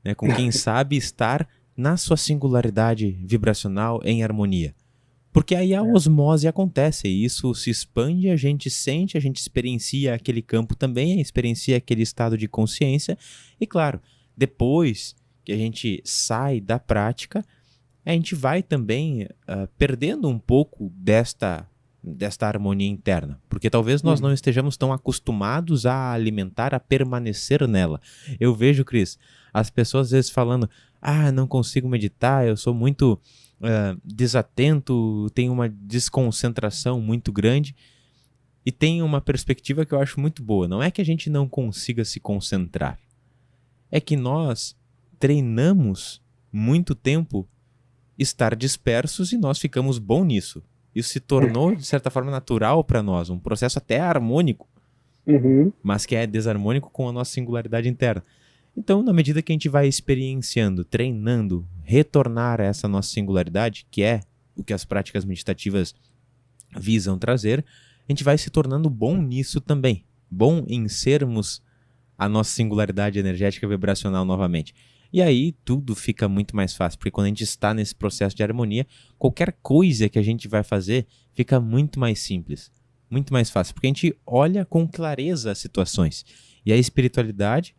né? Com quem sabe estar na sua singularidade vibracional em harmonia. Porque aí a osmose acontece, e isso se expande, a gente sente, a gente experiencia aquele campo também, experiencia aquele estado de consciência, e claro, depois que a gente sai da prática, a gente vai também perdendo um pouco desta harmonia interna, porque talvez nós não estejamos tão acostumados a alimentar, a permanecer nela. Eu vejo, Cris, as pessoas às vezes falando, não consigo meditar, eu sou muito desatento, tenho uma desconcentração muito grande, e tem uma perspectiva que eu acho muito boa. Não é que a gente não consiga se concentrar, é que nós treinamos muito tempo estar dispersos e nós ficamos bom nisso. Isso se tornou, de certa forma, natural para nós, um processo até harmônico, mas que é desarmônico com a nossa singularidade interna. Então, na medida que a gente vai experienciando, treinando, retornar a essa nossa singularidade, que é o que as práticas meditativas visam trazer, a gente vai se tornando bom nisso também. Bom em sermos a nossa singularidade energética vibracional novamente. E aí tudo fica muito mais fácil, porque quando a gente está nesse processo de harmonia, qualquer coisa que a gente vai fazer fica muito mais simples, muito mais fácil, porque a gente olha com clareza as situações. E a espiritualidade,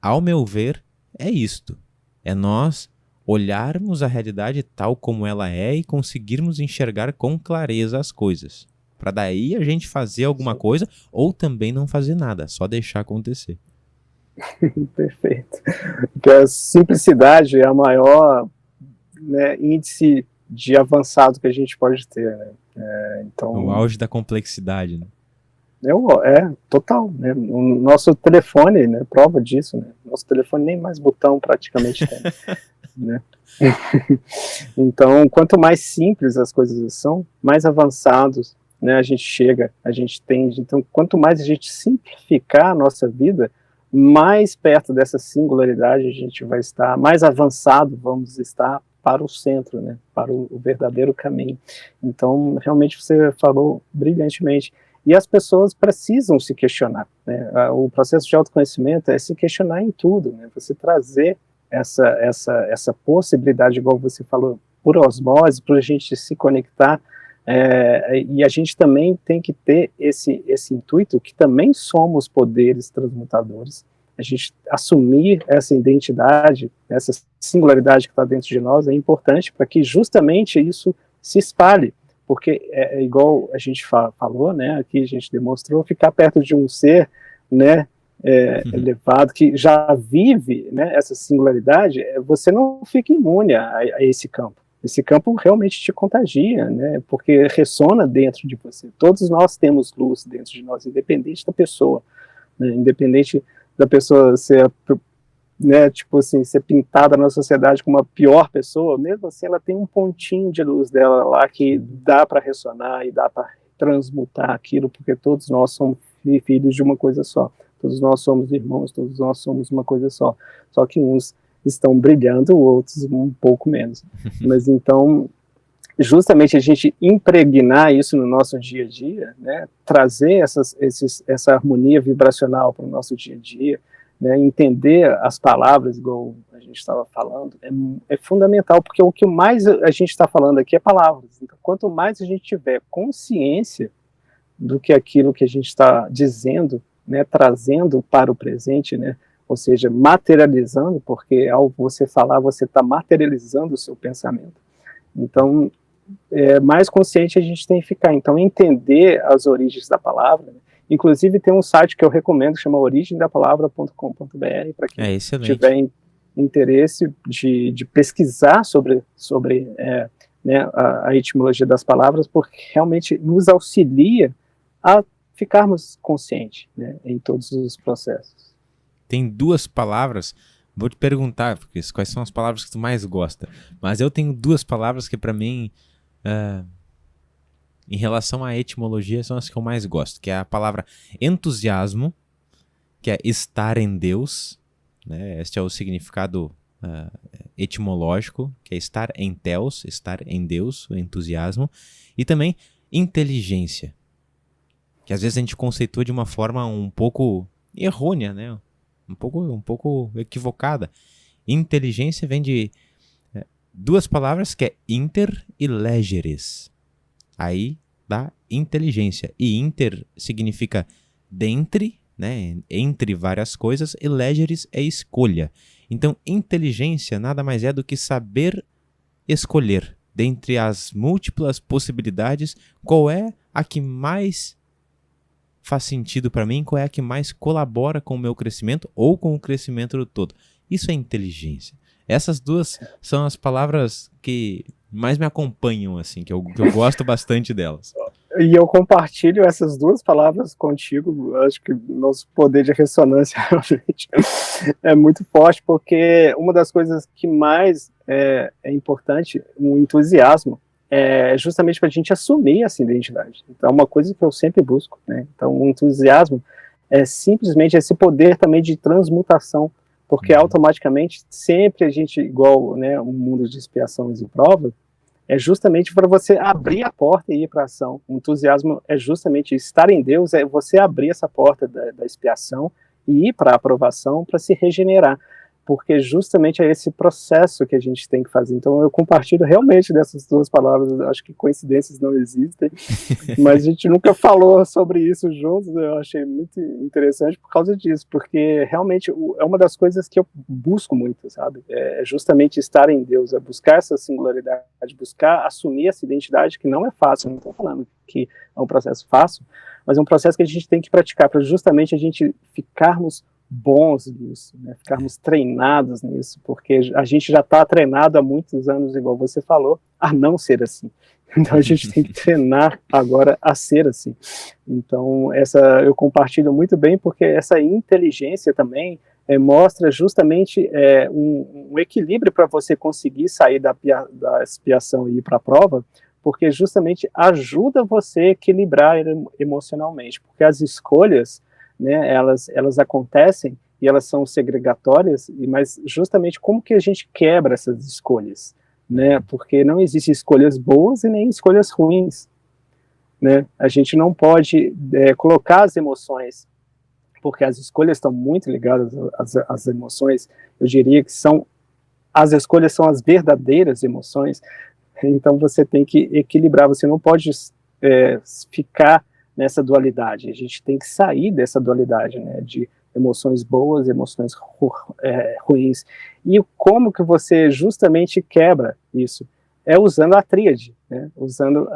ao meu ver, é isto. É nós olharmos a realidade tal como ela é e conseguirmos enxergar com clareza as coisas. Para daí a gente fazer alguma coisa ou também não fazer nada, só deixar acontecer. Perfeito. Porque a simplicidade é a maior, né, índice de avançado que a gente pode ter, né? Então, o auge da complexidade, né? Total, né? O nosso telefone, né, prova disso, né? Nosso telefone nem mais botão praticamente tem, né? Então, quanto mais simples as coisas são, mais avançados, né, a gente chega, a gente tende. Então, quanto mais a gente simplificar a nossa vida, mais perto dessa singularidade a gente vai estar, mais avançado vamos estar para o centro, né, para o verdadeiro caminho. Então, realmente você falou brilhantemente. E as pessoas precisam se questionar, né? O processo de autoconhecimento é se questionar em tudo, né? Você trazer essa possibilidade, igual você falou, por osmose, para a gente se conectar, e a gente também tem que ter esse intuito que também somos poderes transmutadores. A gente assumir essa identidade, essa singularidade que está dentro de nós é importante para que justamente isso se espalhe, porque é igual a gente falou, né, aqui a gente demonstrou, ficar perto de um ser, né, elevado, que já vive, né, essa singularidade, você não fica imune a esse campo. Esse campo realmente te contagia, né, porque ressona dentro de você. Todos nós temos luz dentro de nós, independente da pessoa, né, independente da pessoa ser, né, tipo assim, ser pintada na sociedade como a pior pessoa, mesmo assim ela tem um pontinho de luz dela lá que dá para ressonar e dá para transmutar aquilo, porque todos nós somos filhos de uma coisa só. todos nós somos irmãos, todos nós somos uma coisa só que uns estão brilhando, outros um pouco menos. Mas então, justamente a gente impregnar isso no nosso dia a dia, né, trazer essa harmonia vibracional para o nosso dia a dia, né, entender as palavras, igual a gente estava falando, é fundamental, porque o que mais a gente está falando aqui é palavras. Então, quanto mais a gente tiver consciência do que aquilo que a gente está dizendo, né, trazendo para o presente, né, ou seja, materializando, porque ao você falar, você está materializando o seu pensamento. Então, mais consciente a gente tem que ficar. Então, entender as origens da palavra, né? Inclusive tem um site que eu recomendo, que chama origemdapalavra.com.br, para quem tiver interesse de pesquisar sobre né, a etimologia das palavras, porque realmente nos auxilia a ficarmos conscientes, né, em todos os processos. Tem 2 palavras, vou te perguntar, porque quais são as palavras que tu mais gosta, mas eu tenho 2 palavras que para mim, em relação à etimologia, são as que eu mais gosto, que é a palavra entusiasmo, que é estar em Deus, né? Este é o significado etimológico, que é estar em Theos, estar em Deus, o entusiasmo, e também inteligência, que às vezes a gente conceitua de uma forma um pouco errônea, né? Um pouco equivocada. Inteligência vem de 2 palavras, que é inter e legeres. Aí dá inteligência. E inter significa dentre, né? Entre várias coisas, e legeres é escolha. Então, inteligência nada mais é do que saber escolher, dentre as múltiplas possibilidades, qual é a que mais faz sentido para mim, qual é a que mais colabora com o meu crescimento ou com o crescimento do todo. Isso é inteligência. Essas 2 são as palavras que mais me acompanham, assim, que eu gosto bastante delas. E eu compartilho essas 2 palavras contigo. Acho que nosso poder de ressonância realmente é muito forte, porque uma das coisas que mais é importante, o entusiasmo, é justamente para a gente assumir essa identidade. Então, é uma coisa que eu sempre busco, né? Então, o entusiasmo é simplesmente esse poder também de transmutação, porque automaticamente, sempre a gente, igual, né, um mundo de expiações e provas, é justamente para você abrir a porta e ir para a ação. O entusiasmo é justamente estar em Deus, é você abrir essa porta da expiação e ir para a aprovação, para se regenerar, porque justamente é esse processo que a gente tem que fazer. Então eu compartilho realmente dessas 2 palavras, acho que coincidências não existem, mas a gente nunca falou sobre isso juntos. Eu achei muito interessante por causa disso, porque realmente é uma das coisas que eu busco muito, sabe? É justamente estar em Deus, é buscar essa singularidade, buscar assumir essa identidade, que não é fácil. Não estou falando que é um processo fácil, mas é um processo que a gente tem que praticar para justamente a gente ficarmos bons nisso, né? Ficarmos treinados nisso, porque a gente já está treinado há muitos anos, igual você falou, a não ser assim. Então a gente tem que treinar agora a ser assim. Então eu compartilho muito bem, porque essa inteligência também mostra justamente um equilíbrio para você conseguir sair da expiação e ir para a prova, porque justamente ajuda você a equilibrar emocionalmente, porque as escolhas, né, elas acontecem e elas são segregatórias, mas justamente como que a gente quebra essas escolhas, né? Porque não existem escolhas boas e nem escolhas ruins, né? A gente não pode colocar as emoções, porque as escolhas estão muito ligadas às emoções. Eu diria que as escolhas são as verdadeiras emoções. Então você tem que equilibrar, você não pode ficar nessa dualidade. A gente tem que sair dessa dualidade, né, de emoções boas, emoções ruins. E como que você justamente quebra isso? É usando a tríade, né, usando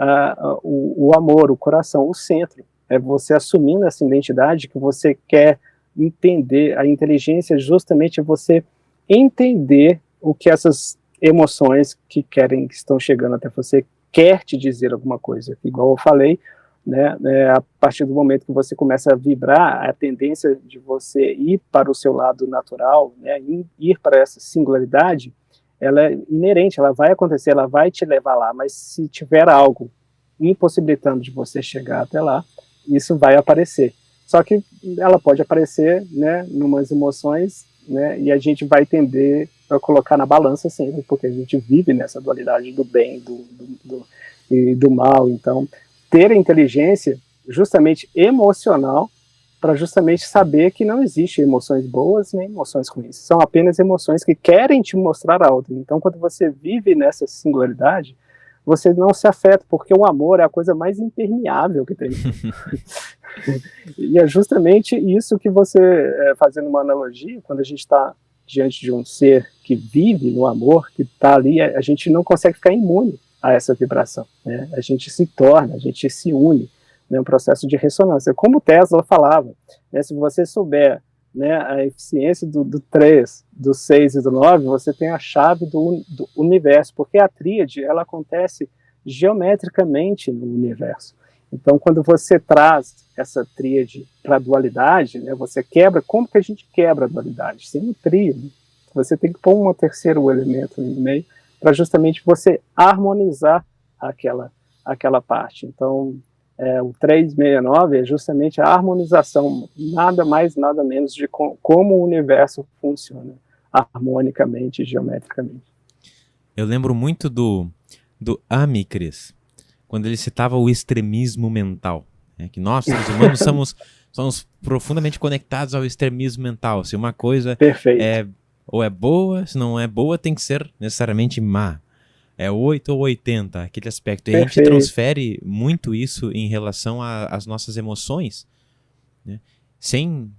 o amor, o coração, o centro. É você assumindo essa identidade que você quer entender. A inteligência justamente é você entender o que essas emoções que estão chegando até você quer te dizer alguma coisa. Igual eu falei, né, a partir do momento que você começa a vibrar, a tendência de você ir para o seu lado natural, né, ir para essa singularidade, ela é inerente, ela vai acontecer, ela vai te levar lá, mas se tiver algo impossibilitando de você chegar até lá, isso vai aparecer. Só que ela pode aparecer, né, numas emoções, né, e a gente vai tender a colocar na balança sempre, porque a gente vive nessa dualidade do bem e do mal. Então, ter a inteligência justamente emocional para justamente saber que não existe emoções boas nem emoções ruins. São apenas emoções que querem te mostrar algo. Então, quando você vive nessa singularidade, você não se afeta, porque o amor é a coisa mais impermeável que tem. E é justamente isso que você, fazendo uma analogia, quando a gente está diante de um ser que vive no amor, que está ali, a gente não consegue ficar imune a essa vibração, né? A gente se torna, a gente se une, né, um processo de ressonância. Como Tesla falava, né, se você souber, né, a eficiência do 3, do 6 e do 9, você tem a chave do universo, porque a tríade, ela acontece geometricamente no universo. Então, quando você traz essa tríade para a dualidade, né, você quebra, como que a gente quebra a dualidade? Sem o trio, né? Você tem que pôr um terceiro elemento no meio para justamente você harmonizar aquela parte. Então, o 369 é justamente a harmonização, nada mais, nada menos de como o universo funciona harmonicamente e geometricamente. Eu lembro muito do Amicris, quando ele citava o extremismo mental, né? Que nós, seres humanos, somos profundamente conectados ao extremismo mental. Se uma coisa ou é boa, se não é boa, tem que ser necessariamente má. É 8 ou 80, aquele aspecto. E a gente transfere muito isso em relação às nossas emoções, né? Sem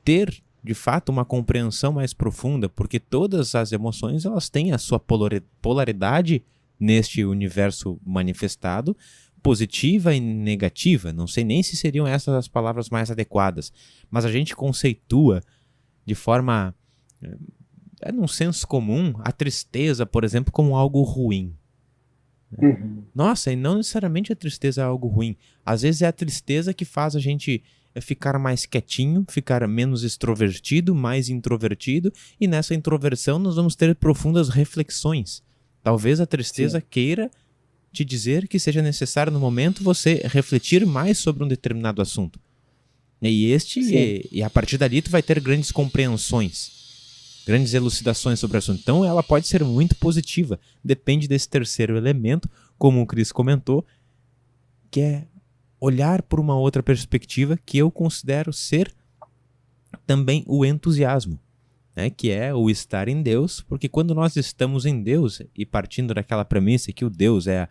ter, de fato, uma compreensão mais profunda, porque todas as emoções elas têm a sua polaridade neste universo manifestado, positiva e negativa. Não sei nem se seriam essas as palavras mais adequadas, mas a gente conceitua de forma, num senso comum, a tristeza, por exemplo, como algo ruim. Uhum. Nossa, e não necessariamente a tristeza é algo ruim. Às vezes é a tristeza que faz a gente ficar mais quietinho, ficar menos extrovertido, mais introvertido, e nessa introversão nós vamos ter profundas reflexões. Talvez a tristeza queira te dizer que seja necessário no momento você refletir mais sobre um determinado assunto. E a partir dali tu vai ter grandes compreensões, grandes elucidações sobre o assunto. Então ela pode ser muito positiva, depende desse terceiro elemento, como o Cris comentou, que é olhar por uma outra perspectiva que eu considero ser também o entusiasmo, né, que é o estar em Deus, porque quando nós estamos em Deus, e partindo daquela premissa que o Deus é a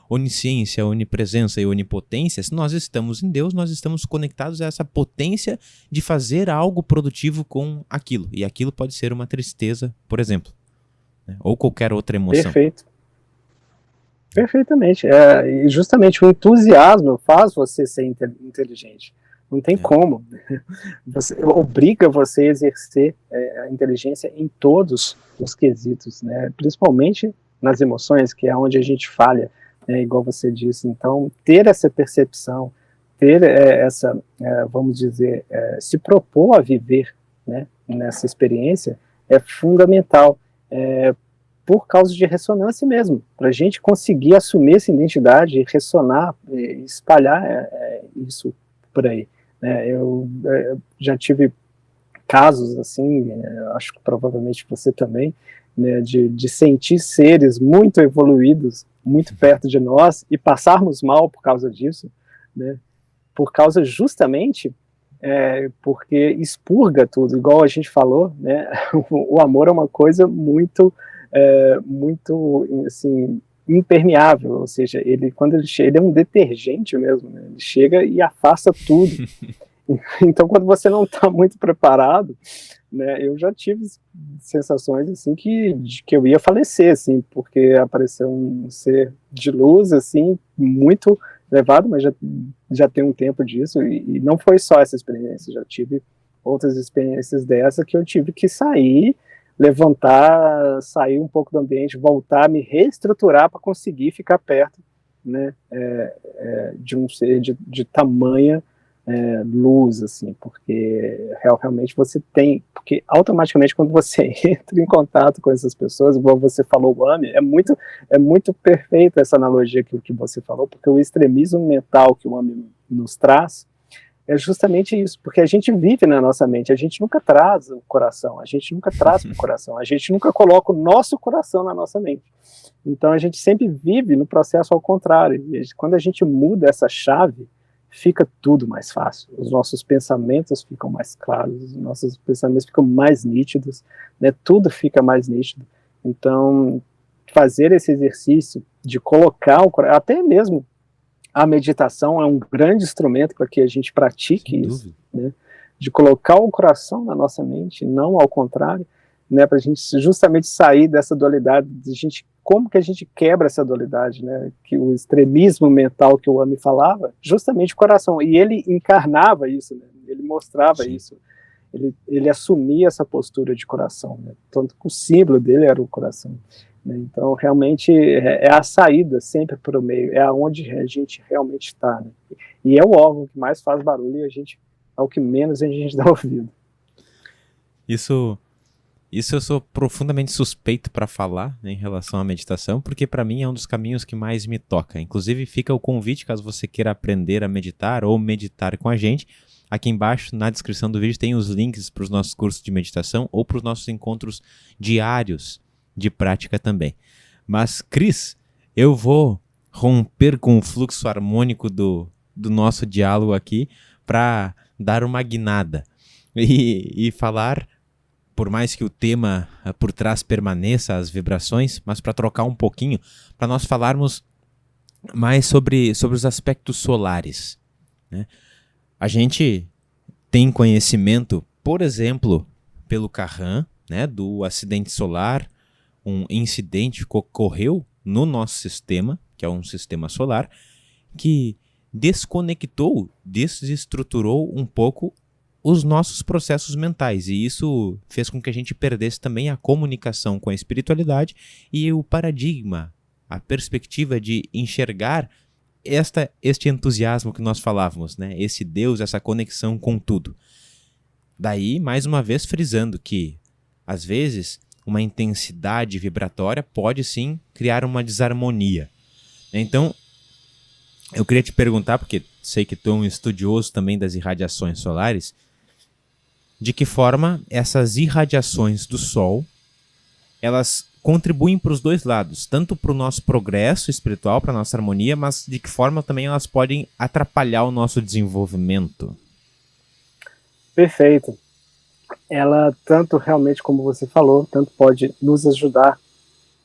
onisciência, a onipresença e a onipotência, se nós estamos em Deus, nós estamos conectados a essa potência de fazer algo produtivo com aquilo, e aquilo pode ser uma tristeza, por exemplo, né, ou qualquer outra emoção. Perfeito. Perfeitamente. E justamente o entusiasmo faz você ser inteligente. Não tem como. Obriga você a exercer a inteligência em todos os quesitos, né? Principalmente nas emoções, que é onde a gente falha, né? Igual você disse. Então, ter essa percepção, ter vamos dizer, se propor a viver, né, nessa experiência é fundamental, por causa de ressonância mesmo, para a gente conseguir assumir essa identidade, ressonar, espalhar isso por aí. Eu já tive casos assim, acho que provavelmente você também, né, de sentir seres muito evoluídos, muito perto de nós, e passarmos mal por causa disso, né, por causa justamente porque expurga tudo, igual a gente falou, né, o amor é uma coisa muito assim, impermeável, ou seja, quando ele chega, ele é um detergente mesmo, né? Ele chega e afasta tudo. Então, quando você não está muito preparado, né, eu já tive sensações assim que eu ia falecer, assim, porque apareceu um ser de luz, assim, muito elevado, mas já tem um tempo disso, e não foi só essa experiência, já tive outras experiências dessa que eu tive que sair, levantar, sair um pouco do ambiente, voltar, me reestruturar para conseguir ficar perto, né, de um ser de tamanha luz, assim, porque realmente você tem, porque automaticamente quando você entra em contato com essas pessoas, igual você falou, o AMI, é muito perfeita essa analogia que você falou, porque o extremismo mental que o AMI nos traz é justamente isso, porque a gente vive na nossa mente, a gente nunca traz o coração, a gente nunca traz para o coração, a gente nunca coloca o nosso coração na nossa mente. Então a gente sempre vive no processo ao contrário, e quando a gente muda essa chave, fica tudo mais fácil, os nossos pensamentos ficam mais claros, os nossos pensamentos ficam mais nítidos, né? Tudo fica mais nítido. Então, fazer esse exercício de colocar o coração, até mesmo a meditação é um grande instrumento para que a gente pratique isso, né? De colocar o coração na nossa mente, não ao contrário, né? Para a gente justamente sair dessa dualidade, como que a gente quebra essa dualidade, né? Que o extremismo mental que o Ami falava, justamente o coração, e ele encarnava isso, né? Ele mostrava Sim. isso, ele assumia essa postura de coração, né? Tanto que o símbolo dele era o coração. Então, realmente, é a saída sempre para o meio, é aonde a gente realmente está, né? E é o órgão que mais faz barulho e é o que menos a gente dá ouvido. Isso eu sou profundamente suspeito para falar, né, em relação à meditação, porque para mim é um dos caminhos que mais me toca. Inclusive, fica o convite, caso você queira aprender a meditar ou meditar com a gente. Aqui embaixo, na descrição do vídeo, tem os links para os nossos cursos de meditação ou para os nossos encontros diários de prática também. Mas, Cris, eu vou romper com o fluxo harmônico do nosso diálogo aqui para dar uma guinada e falar, por mais que o tema por trás permaneça, as vibrações, mas para trocar um pouquinho, para nós falarmos mais sobre os aspectos solares, né? A gente tem conhecimento, por exemplo, pelo Carran, né, do acidente solar, um incidente que ocorreu no nosso sistema, que é um sistema solar, que desconectou, desestruturou um pouco os nossos processos mentais, e isso fez com que a gente perdesse também a comunicação com a espiritualidade e o paradigma, a perspectiva de enxergar este entusiasmo que nós falávamos, né? Esse Deus, essa conexão com tudo. Daí, mais uma vez, frisando que, às vezes, uma intensidade vibratória pode sim criar uma desarmonia. Então, eu queria te perguntar, porque sei que tu é um estudioso também das irradiações solares, de que forma essas irradiações do Sol, elas contribuem para os dois lados, tanto para o nosso progresso espiritual, para a nossa harmonia, mas de que forma também elas podem atrapalhar o nosso desenvolvimento? Perfeito. Ela, tanto realmente, como você falou, tanto pode nos ajudar,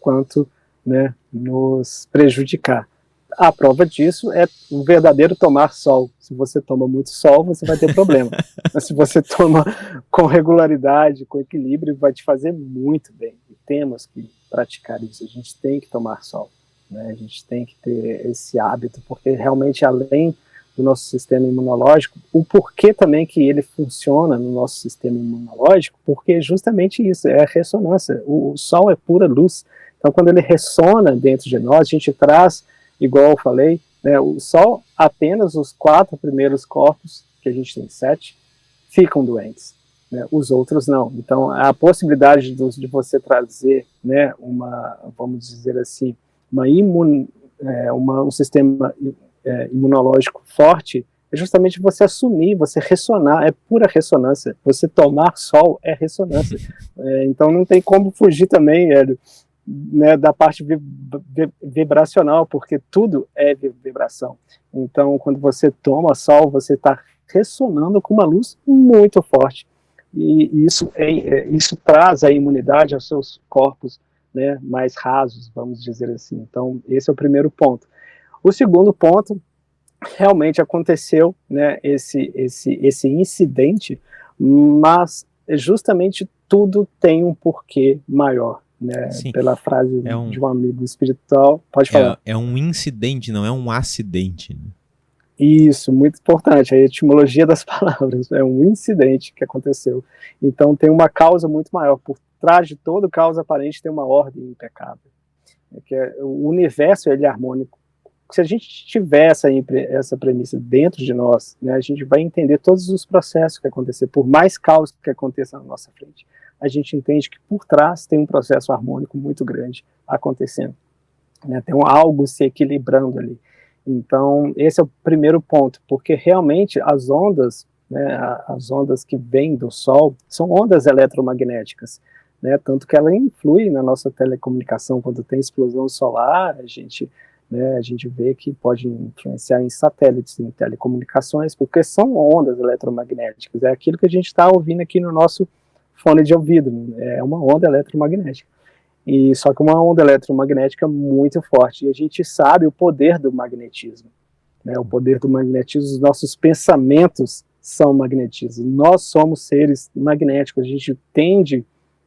quanto, né, nos prejudicar. A prova disso é o verdadeiro tomar sol. Se você toma muito sol, você vai ter problema. Mas se você toma com regularidade, com equilíbrio, vai te fazer muito bem. E temos que praticar isso. A gente tem que tomar sol, né? A gente tem que ter esse hábito, porque realmente, além do nosso sistema imunológico, o porquê também que ele funciona no nosso sistema imunológico, porque é justamente isso, é a ressonância. O sol é pura luz. Então, quando ele ressona dentro de nós, a gente traz, igual eu falei, né, o Sol, apenas os 4 primeiros corpos, que a gente tem 7, ficam doentes, né, os outros não. Então, a possibilidade de você trazer, né, vamos dizer assim, um sistema imunológico forte, é justamente você assumir, você ressonar, é pura ressonância. Você tomar sol é ressonância. Então, não tem como fugir também, né, da parte vibracional, porque tudo é vibração. Então, quando você toma sol, você está ressonando com uma luz muito forte. E isso traz a imunidade aos seus corpos, né, mais rasos, vamos dizer assim. Então, esse é o primeiro ponto. O segundo ponto, realmente aconteceu, né, esse incidente, mas justamente tudo tem um porquê maior. Né, pela frase de um amigo espiritual, pode falar. É um incidente, não é um acidente. Né? Isso, muito importante, a etimologia das palavras, é um incidente que aconteceu. Então tem uma causa muito maior, por trás de toda causa aparente tem uma ordem impecável. O universo ele é harmônico. Se a gente tiver essa premissa dentro de nós, né, a gente vai entender todos os processos que acontecer, por mais caos que aconteça na nossa frente. A gente entende que por trás tem um processo harmônico muito grande acontecendo, né? Tem algo se equilibrando ali. Então, esse é o primeiro ponto, porque realmente as ondas, né, as ondas que vêm do Sol, são ondas eletromagnéticas, né, tanto que ela influi na nossa telecomunicação. Quando tem explosão solar, a gente vê que pode influenciar em satélites, em telecomunicações, porque são ondas eletromagnéticas, é aquilo que a gente está ouvindo aqui no nosso fone de ouvido, é uma onda eletromagnética. E só que uma onda eletromagnética muito forte, e a gente sabe o poder do magnetismo, né? O poder do magnetismo, os nossos pensamentos são magnetismo, nós somos seres magnéticos, a gente tende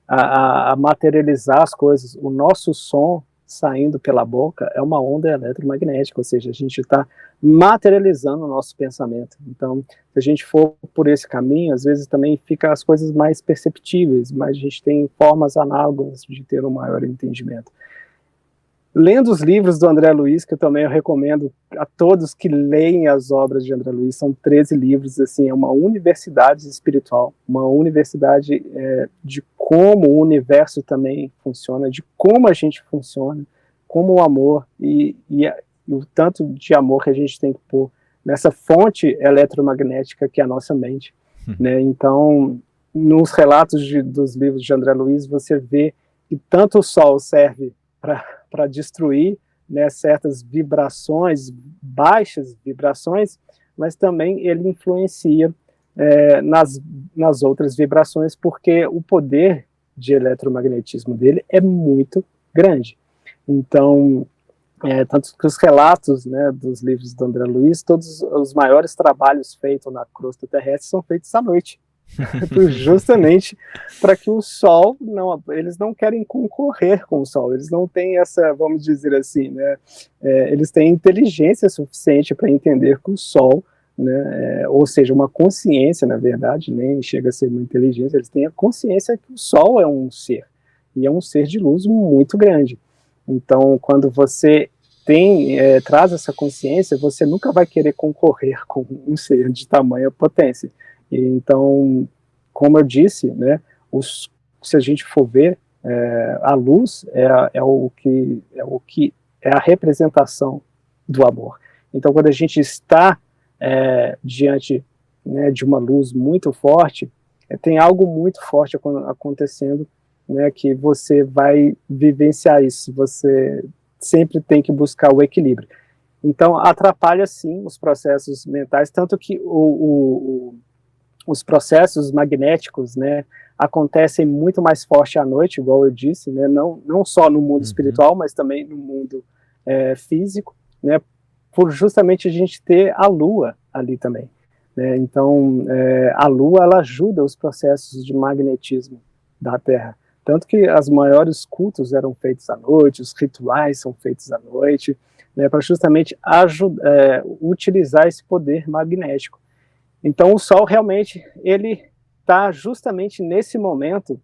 a materializar as coisas, o nosso som saindo pela boca é uma onda eletromagnética, ou seja, a gente está materializando o nosso pensamento. Então, se a gente for por esse caminho, às vezes também fica as coisas mais perceptíveis, mas a gente tem formas análogas de ter um maior entendimento. Lendo os livros do André Luiz, que eu também recomendo a todos que leem as obras de André Luiz, são 13 livros, assim, é uma universidade espiritual, uma universidade de como o universo também funciona, de como a gente funciona, como o amor e o tanto de amor que a gente tem que pôr nessa fonte eletromagnética que é a nossa mente, né? Então, nos relatos dos livros de André Luiz, você vê que tanto o Sol serve para destruir, né, certas vibrações, baixas vibrações, mas também ele influencia nas outras vibrações, porque o poder de eletromagnetismo dele é muito grande. Então, tanto que os relatos, né, dos livros do André Luiz, todos os maiores trabalhos feitos na crosta terrestre são feitos à noite, justamente para que o Sol, eles não querem concorrer com o Sol, eles não têm essa, vamos dizer assim, né, eles têm inteligência suficiente para entender que o Sol, né, ou seja, uma consciência, na verdade, nem chega a ser uma inteligência, eles têm a consciência que o Sol é um ser, e é um ser de luz muito grande. Então, quando você traz essa consciência, você nunca vai querer concorrer com um ser de tamanha potência. Então, como eu disse, né, se a gente for ver, a luz é o que é a representação do amor. Então, quando a gente está diante, né, de uma luz muito forte, tem algo muito forte acontecendo, né, que você vai vivenciar isso, você sempre tem que buscar o equilíbrio. Então, atrapalha sim os processos mentais, tanto que os processos magnéticos, né, acontecem muito mais forte à noite, igual eu disse, né, não só no mundo espiritual, mas também no mundo físico, né, por justamente a gente ter a Lua ali também, né. Então, a Lua, ela ajuda os processos de magnetismo da Terra, tanto que as maiores cultos eram feitos à noite, os rituais são feitos à noite, né, para justamente utilizar esse poder magnético. Então, o Sol realmente, ele está justamente nesse momento,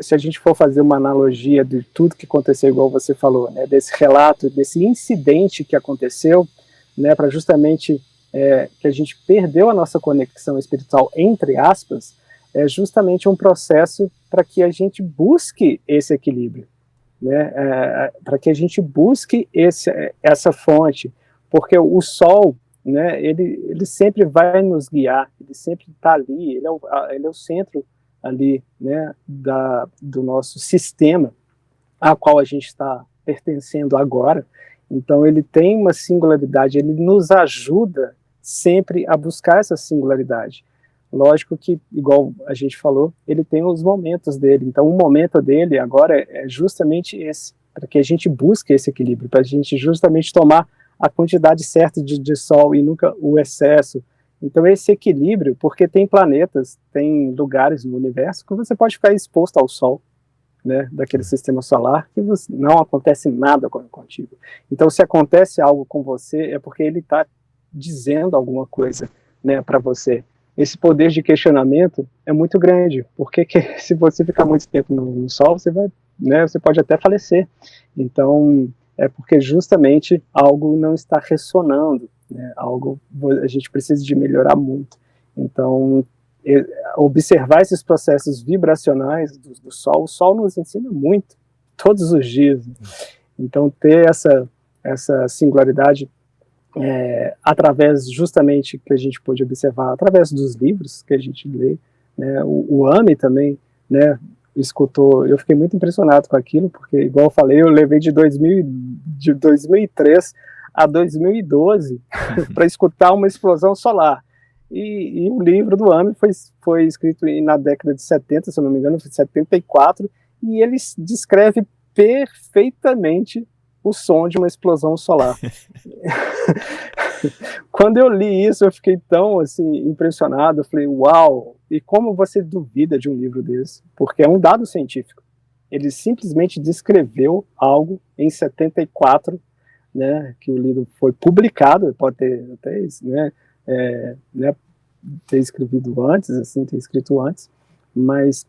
se a gente for fazer uma analogia de tudo que aconteceu, igual você falou, né, desse relato, desse incidente que aconteceu, né, para justamente que a gente perdeu a nossa conexão espiritual, entre aspas, é justamente um processo para que a gente busque esse equilíbrio, né, para que a gente busque essa fonte, porque o Sol, né, ele sempre vai nos guiar, ele sempre está ali, ele é o centro ali, né, do nosso sistema, a qual a gente está pertencendo agora. Então ele tem uma singularidade, ele nos ajuda sempre a buscar essa singularidade. Lógico que, igual a gente falou, ele tem os momentos dele, então o momento dele agora é justamente esse, para que a gente busque esse equilíbrio, para a gente justamente tomar a quantidade certa de Sol e nunca o excesso. Então esse equilíbrio, porque tem planetas, tem lugares no universo que você pode ficar exposto ao Sol, né, daquele sistema solar, que não acontece nada contigo. Então se acontece algo com você, é porque ele está dizendo alguma coisa, né, para você. Esse poder de questionamento é muito grande, porque se você ficar muito tempo no Sol, você pode até falecer. Então, é porque justamente algo não está ressonando, né? Algo a gente precisa de melhorar muito. Então, observar esses processos vibracionais do Sol, o Sol nos ensina muito, todos os dias. Então, ter essa singularidade através justamente que a gente pôde observar, através dos livros que a gente lê, né? O AME também, né, escutou, eu fiquei muito impressionado com aquilo, porque, igual eu falei, eu levei de 2003 a 2012 para escutar uma explosão solar. E o livro do AME foi escrito na década de 70, se eu não me engano, foi 74, e ele descreve perfeitamente o som de uma explosão solar. Quando eu li isso, eu fiquei tão assim, impressionado, eu falei, uau, e como você duvida de um livro desse? Porque é um dado científico. Ele simplesmente descreveu algo em 74, né, que o livro foi publicado, pode ter até isso, né, ter escrito antes, mas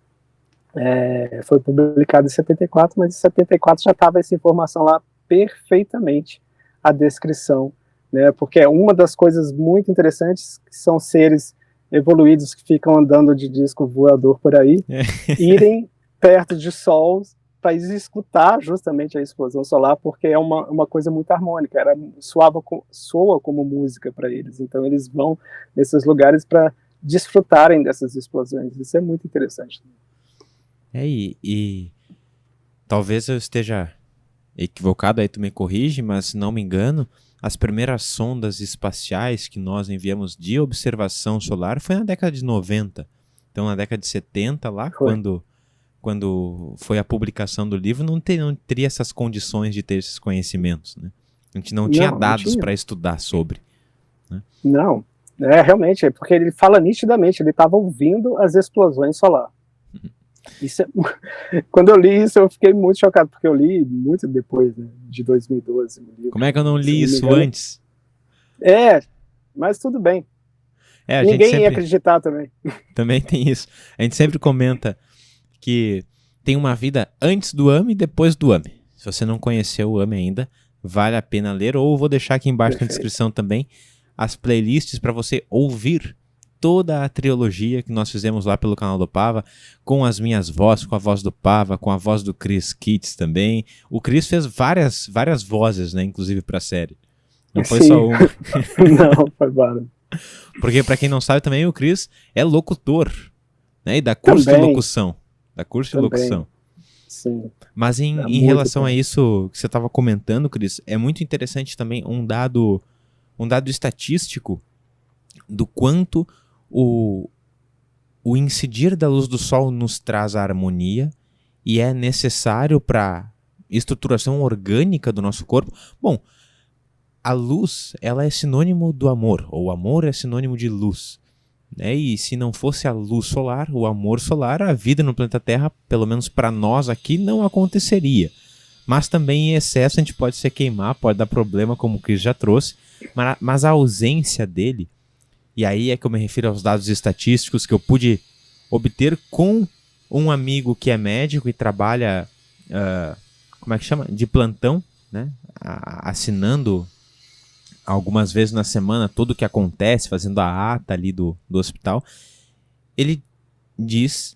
foi publicado em 74, mas em 74 já estava essa informação lá perfeitamente, a descrição, né, porque é uma das coisas muito interessantes, que são seres evoluídos que ficam andando de disco voador por aí, irem perto de Sol para escutar justamente a explosão solar, porque é uma coisa muito harmônica, soa como música para eles, então eles vão nesses lugares para desfrutarem dessas explosões, isso é muito interessante. E talvez eu esteja equivocado, aí tu me corrige, mas se não me engano, as primeiras sondas espaciais que nós enviamos de observação solar foi na década de 90. Então, na década de 70, lá, quando foi a publicação do livro, não teria essas condições de ter esses conhecimentos, né? A gente não tinha dados para estudar sobre. Né? Não, realmente, porque ele fala nitidamente, ele estava ouvindo as explosões solar. Isso quando eu li isso, eu fiquei muito chocado, porque eu li muito depois, né, de 2012. O livro. Como é que eu não li isso antes? Mas tudo bem. Ninguém ia acreditar também. Também tem isso. A gente sempre comenta que tem uma vida antes do AME e depois do AME. Se você não conheceu o AME ainda, vale a pena ler, ou vou deixar aqui embaixo na descrição também as playlists para você ouvir toda a trilogia que nós fizemos lá pelo canal do Pava, com as minhas vozes, com a voz do Pava, com a voz do Chris Kitts também. O Chris fez várias vozes, né, inclusive para a série. Não foi só uma. Não, foi várias. Porque, para quem não sabe também, o Chris é locutor, né, e dá curso de locução. Sim. Mas em relação a isso que você estava comentando, Chris, é muito interessante também um dado estatístico do quanto o incidir da luz do sol nos traz a harmonia e é necessário para estruturação orgânica do nosso corpo. Bom, a luz, ela é sinônimo do amor, ou o amor é sinônimo de luz, né? E se não fosse a luz solar, o amor solar, a vida no planeta Terra, pelo menos para nós aqui, não aconteceria. Mas também em excesso a gente pode se queimar, pode dar problema, como o Chris já trouxe, mas a ausência dele, e aí é que eu me refiro aos dados estatísticos que eu pude obter com um amigo que é médico e trabalha, como é que chama? De plantão, né? Assinando algumas vezes na semana tudo o que acontece, fazendo a ata ali do hospital. Ele diz,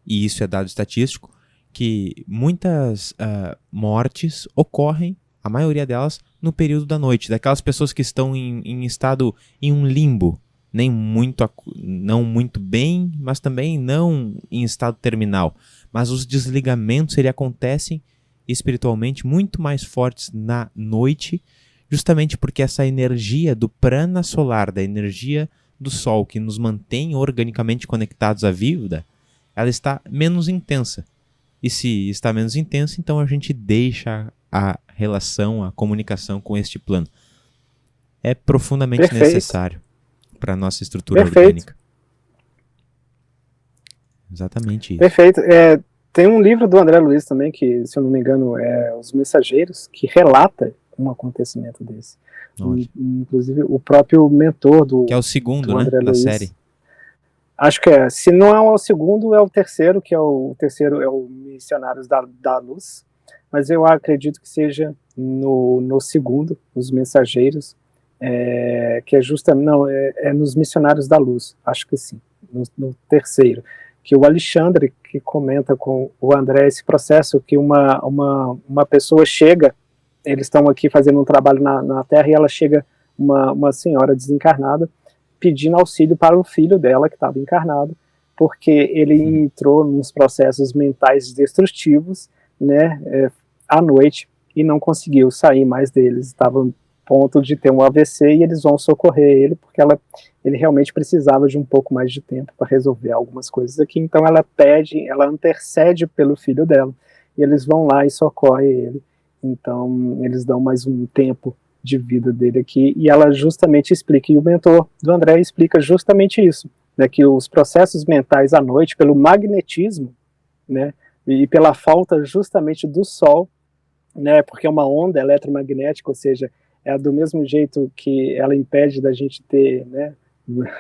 e isso é dado estatístico, que muitas mortes ocorrem, a maioria delas, no período da noite, daquelas pessoas que estão em estado, em um limbo, não muito bem, mas também não em estado terminal. Mas os desligamentos acontecem espiritualmente muito mais fortes na noite, justamente porque essa energia do prana solar, da energia do sol, que nos mantém organicamente conectados à vida, ela está menos intensa. E se está menos intensa, então a gente deixa a relação, a comunicação com este plano. É profundamente necessário para a nossa estrutura orgânica. Exatamente isso. Perfeito. Tem um livro do André Luiz também, que, se eu não me engano, é Os Mensageiros, que relata um acontecimento desse. Inclusive, o próprio mentor do que é o segundo, né, da série. Acho que é. Se não é o segundo, é o terceiro, que é o terceiro é o Missionários da Luz. Mas eu acredito que seja no segundo, Os Mensageiros, que é justamente, não, é nos Missionários da Luz, acho que sim, no terceiro, que o Alexandre, que comenta com o André esse processo, que uma pessoa chega eles estão aqui fazendo um trabalho na Terra e ela chega, uma senhora desencarnada, pedindo auxílio para o filho dela, que estava encarnado, porque ele entrou nos processos mentais destrutivos, né, à noite, e não conseguiu sair mais deles, estava a ponto de ter um AVC, e eles vão socorrer ele, porque ele realmente precisava de um pouco mais de tempo para resolver algumas coisas aqui, então ela intercede pelo filho dela, e eles vão lá e socorrem ele, então eles dão mais um tempo de vida dele aqui, e ela justamente explica, e o mentor do André explica justamente isso, né, que os processos mentais à noite, pelo magnetismo, né, e pela falta justamente do sol, né, porque é uma onda eletromagnética, ou seja, é do mesmo jeito que ela impede da gente ter, né,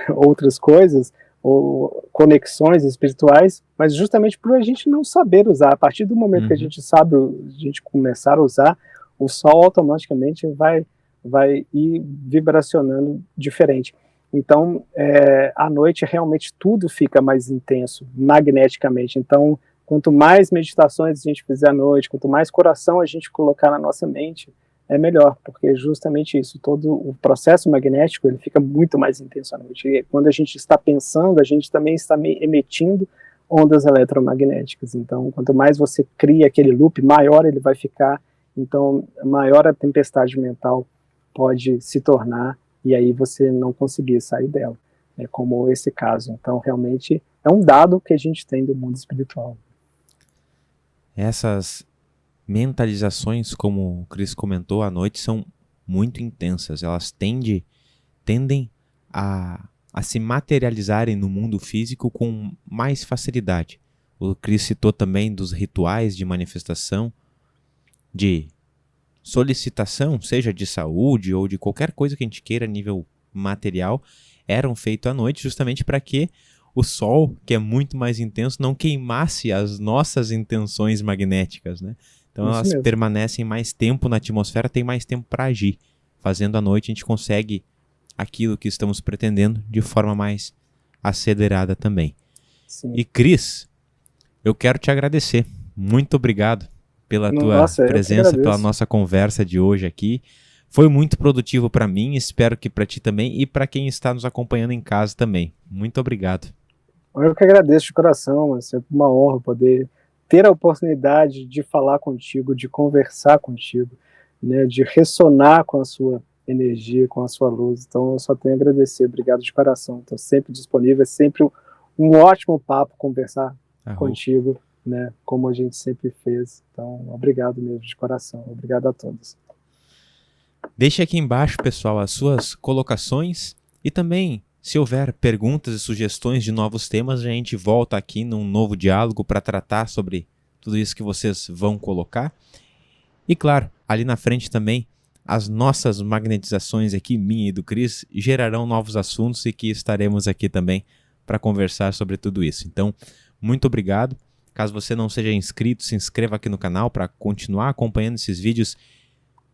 outras coisas, ou conexões espirituais, mas justamente por a gente não saber usar. A partir do momento que a gente sabe, a gente começar a usar, o sol automaticamente vai ir vibracionando diferente. Então, à noite, realmente tudo fica mais intenso, magneticamente. Então, quanto mais meditações a gente fizer à noite, quanto mais coração a gente colocar na nossa mente, é melhor, porque é justamente isso, todo o processo magnético, ele fica muito mais intenso à noite. E quando a gente está pensando, a gente também está emitindo ondas eletromagnéticas. Então, quanto mais você cria aquele loop, maior ele vai ficar, então, maior a tempestade mental pode se tornar, e aí você não conseguir sair dela, como esse caso. Então, realmente, é um dado que a gente tem do mundo espiritual. Essas mentalizações, como o Cris comentou, à noite são muito intensas. Elas tendem a se materializarem no mundo físico com mais facilidade. O Cris citou também dos rituais de manifestação, de solicitação, seja de saúde ou de qualquer coisa que a gente queira a nível material, eram feitos à noite justamente para que o sol, que é muito mais intenso, não queimasse as nossas intenções magnéticas, né? Então Isso elas mesmo. permanecem mais tempo na atmosfera, tem mais tempo para agir. Fazendo à noite a gente consegue aquilo que estamos pretendendo de forma mais acelerada também. Sim. E Cris, eu quero te agradecer. Muito obrigado pela tua Nossa, presença, pela nossa conversa de hoje aqui. Foi muito produtivo para mim, espero que para ti também e para quem está nos acompanhando em casa também. Muito obrigado. Eu que agradeço de coração, é sempre uma honra poder ter a oportunidade de falar contigo, de conversar contigo, né, de ressonar com a sua energia, com a sua luz. Então eu só tenho a agradecer, obrigado de coração. Estou sempre disponível, é sempre um ótimo papo conversar contigo, né, como a gente sempre fez. Então, obrigado mesmo de coração, obrigado a todos. Deixe aqui embaixo, pessoal, as suas colocações e também, se houver perguntas e sugestões de novos temas, a gente volta aqui num novo diálogo para tratar sobre tudo isso que vocês vão colocar. E claro, ali na frente também, as nossas magnetizações aqui, minha e do Cris, gerarão novos assuntos e que estaremos aqui também para conversar sobre tudo isso. Então, muito obrigado. Caso você não seja inscrito, se inscreva aqui no canal para continuar acompanhando esses vídeos.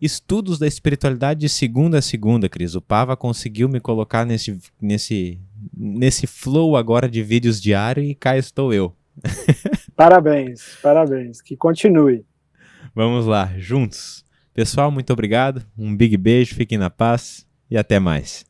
Estudos da espiritualidade de segunda a segunda, Cris. O Pava conseguiu me colocar nesse flow agora de vídeos diários e cá estou eu. Parabéns, parabéns. Que continue. Vamos lá, juntos. Pessoal, muito obrigado. Um big beijo, fiquem na paz e até mais.